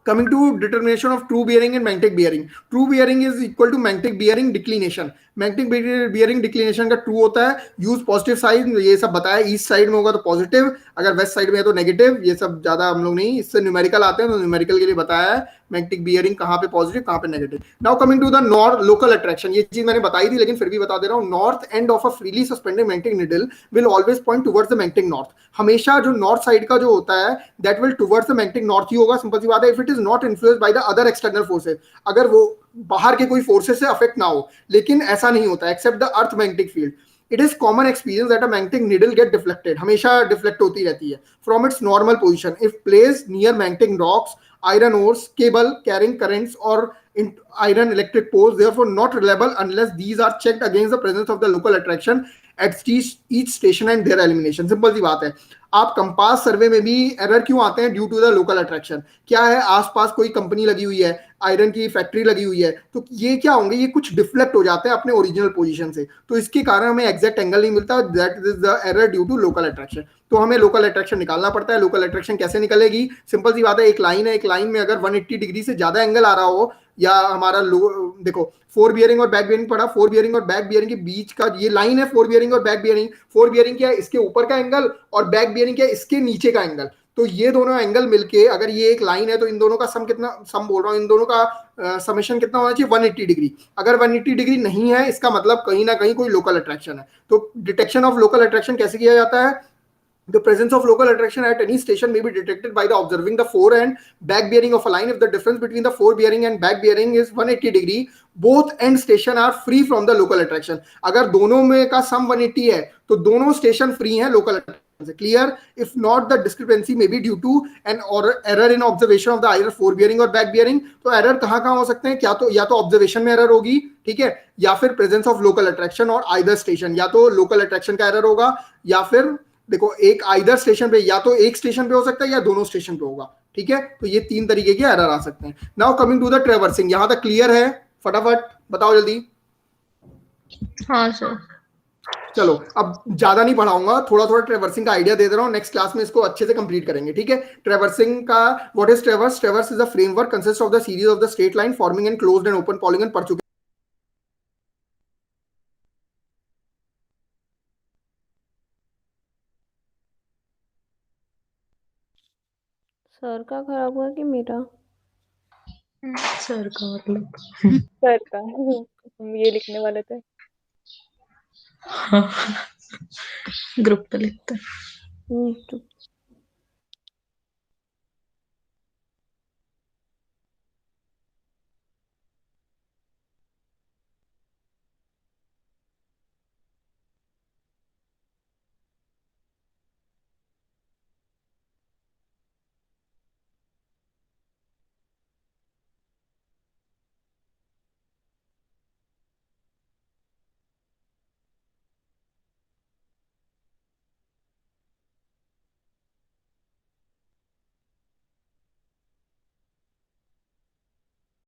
Coming to determination of true bearing and magnetic bearing. True bearing is equal to magnetic bearing declination. Magnetic bearing declination का true होता है यूज पॉजिटिव साइड. ये सब बताया, ईस्ट साइड में होगा तो पॉजिटिव, अगर वेस्ट साइड में है तो नेगेटिव. ये सब ज्यादा हम लोग नहीं, इससे न्यूमेरिकल आते हैं तो न्यूमेरिकल के लिए बताया है मैग्नेटिक बियरिंग कहाँ पे पॉजिटिव कहाँ पे negative. Now coming to the north local attraction. ये चीज मैंने बताई थी लेकिन फिर भी बता दे रहा हूँ. North end of a freely suspended magnetic needle will always point towards the magnetic north. हमेशा जो नॉर्थ साइड का जो होता है that will towards the magnetic north ही होगा. सिंपल सी बात है. If it is not influenced by the other external forces, अगर वो बाहर के कोई फोर्सेस से अफेक्ट ना हो. लेकिन ऐसा नहीं होता except the earth magnetic field. It is common experience that a magnetic needle get deflected, हमेशा डिफ्लेक्ट होती रहती है from its normal position if placed near magnetic rocks, iron ores, cable carrying currents or iron electric poles, therefore not reliable unless these are checked against the presence of the local attraction at each station and their elimination. Simple सी बात है. आप कंपास सर्वे में भी एरर क्यों आते हैं? Due to the local attraction. क्या है, आसपास कोई कंपनी लगी हुई है, आयरन की फैक्ट्री लगी हुई है, तो ये क्या होंगे, ये कुछ डिफ्लेक्ट हो जाते हैं अपने ओरिजिनल पोजीशन से, तो इसके कारण हमें एग्जैक्ट एंगल नहीं मिलता. That is the error due to local attraction. तो हमें लोकल अट्रैक्शन निकालना पड़ता है. लोकल अट्रैक्शन कैसे निकलेगी? सिंपल सी बात है. एक लाइन है, एक लाइन में अगर 180 डिग्री से ज्यादा एंगल आ रहा हो, या हमारा देखो फोर बियरिंग और बैक बियरिंग पड़ा, फोर बियरिंग और बैक बियरिंग के बीच का ये लाइन है फोर बियरिंग और बैक बियरिंग. फोर बियरिंग क्या है? इसके ऊपर का एंगल, और बैक बियरिंग क्या है? इसके नीचे का एंगल. तो ये दोनों एंगल मिलके अगर ये एक लाइन है तो इन दोनों का सम कितना, सम बोल रहा हूँ, इन दोनों का समेशन कितना होना चाहिए? 180 डिग्री. अगर 180 डिग्री नहीं है, इसका मतलब कहीं ना कहीं कोई लोकल अट्रैक्शन है. तो डिटेक्शन ऑफ लोकल अट्रैक्शन कैसे किया जाता है? The presence of local attraction at any station may be detected by the observing the fore and back bearing of a line. If the difference between the fore bearing and back bearing is 180 degree, both end station are free from the local attraction. अगर दोनों में का sum 180 है तो दोनों स्टेशन फ्री हैं लोकल अट्रैक्शन से. Clear? If not, the discrepancy may be due to an error in observation of the either fore bearing or back bearing. तो एरर कहाँ हो सकते हैं? क्या तो या तो ऑब्जर्वेशन में एरर होगी, ठीक है, या फिर प्रेजेंस ऑफ लोकल अट्रैक्शन और आइदर स्टेशन. या तो लोकल अट्रैक्शन का एरर होगा, या फिर देखो एक आइदर स्टेशन पे, या तो एक स्टेशन पे हो सकता है या दोनों स्टेशन पे होगा. ठीक है, तो ये तीन तरीके के एरर आ सकते हैं. Now coming to the traversing. यहां तक क्लियर है? फटाफट बताओ जल्दी. हाँ सर. चलो अब ज्यादा नहीं पढ़ाऊंगा, थोड़ा थोड़ा ट्रेवर्सिंग का आइडिया दे दे रहा हूँ. नेक्स्ट क्लास में इसको अच्छे से कंप्लीट करेंगे. ठीक है, ट्रेवर्सिंग का what is ट्रेवर्स? ट्रेवर्स is a framework consist of the series of the straight line forming and closed end open polygon. पढ़ चुके सर का खराब हुआ कि मेरा? सर का मतलब सर का हम ये लिखने वाले थे. ग्रुप पे लिखते हैं. तो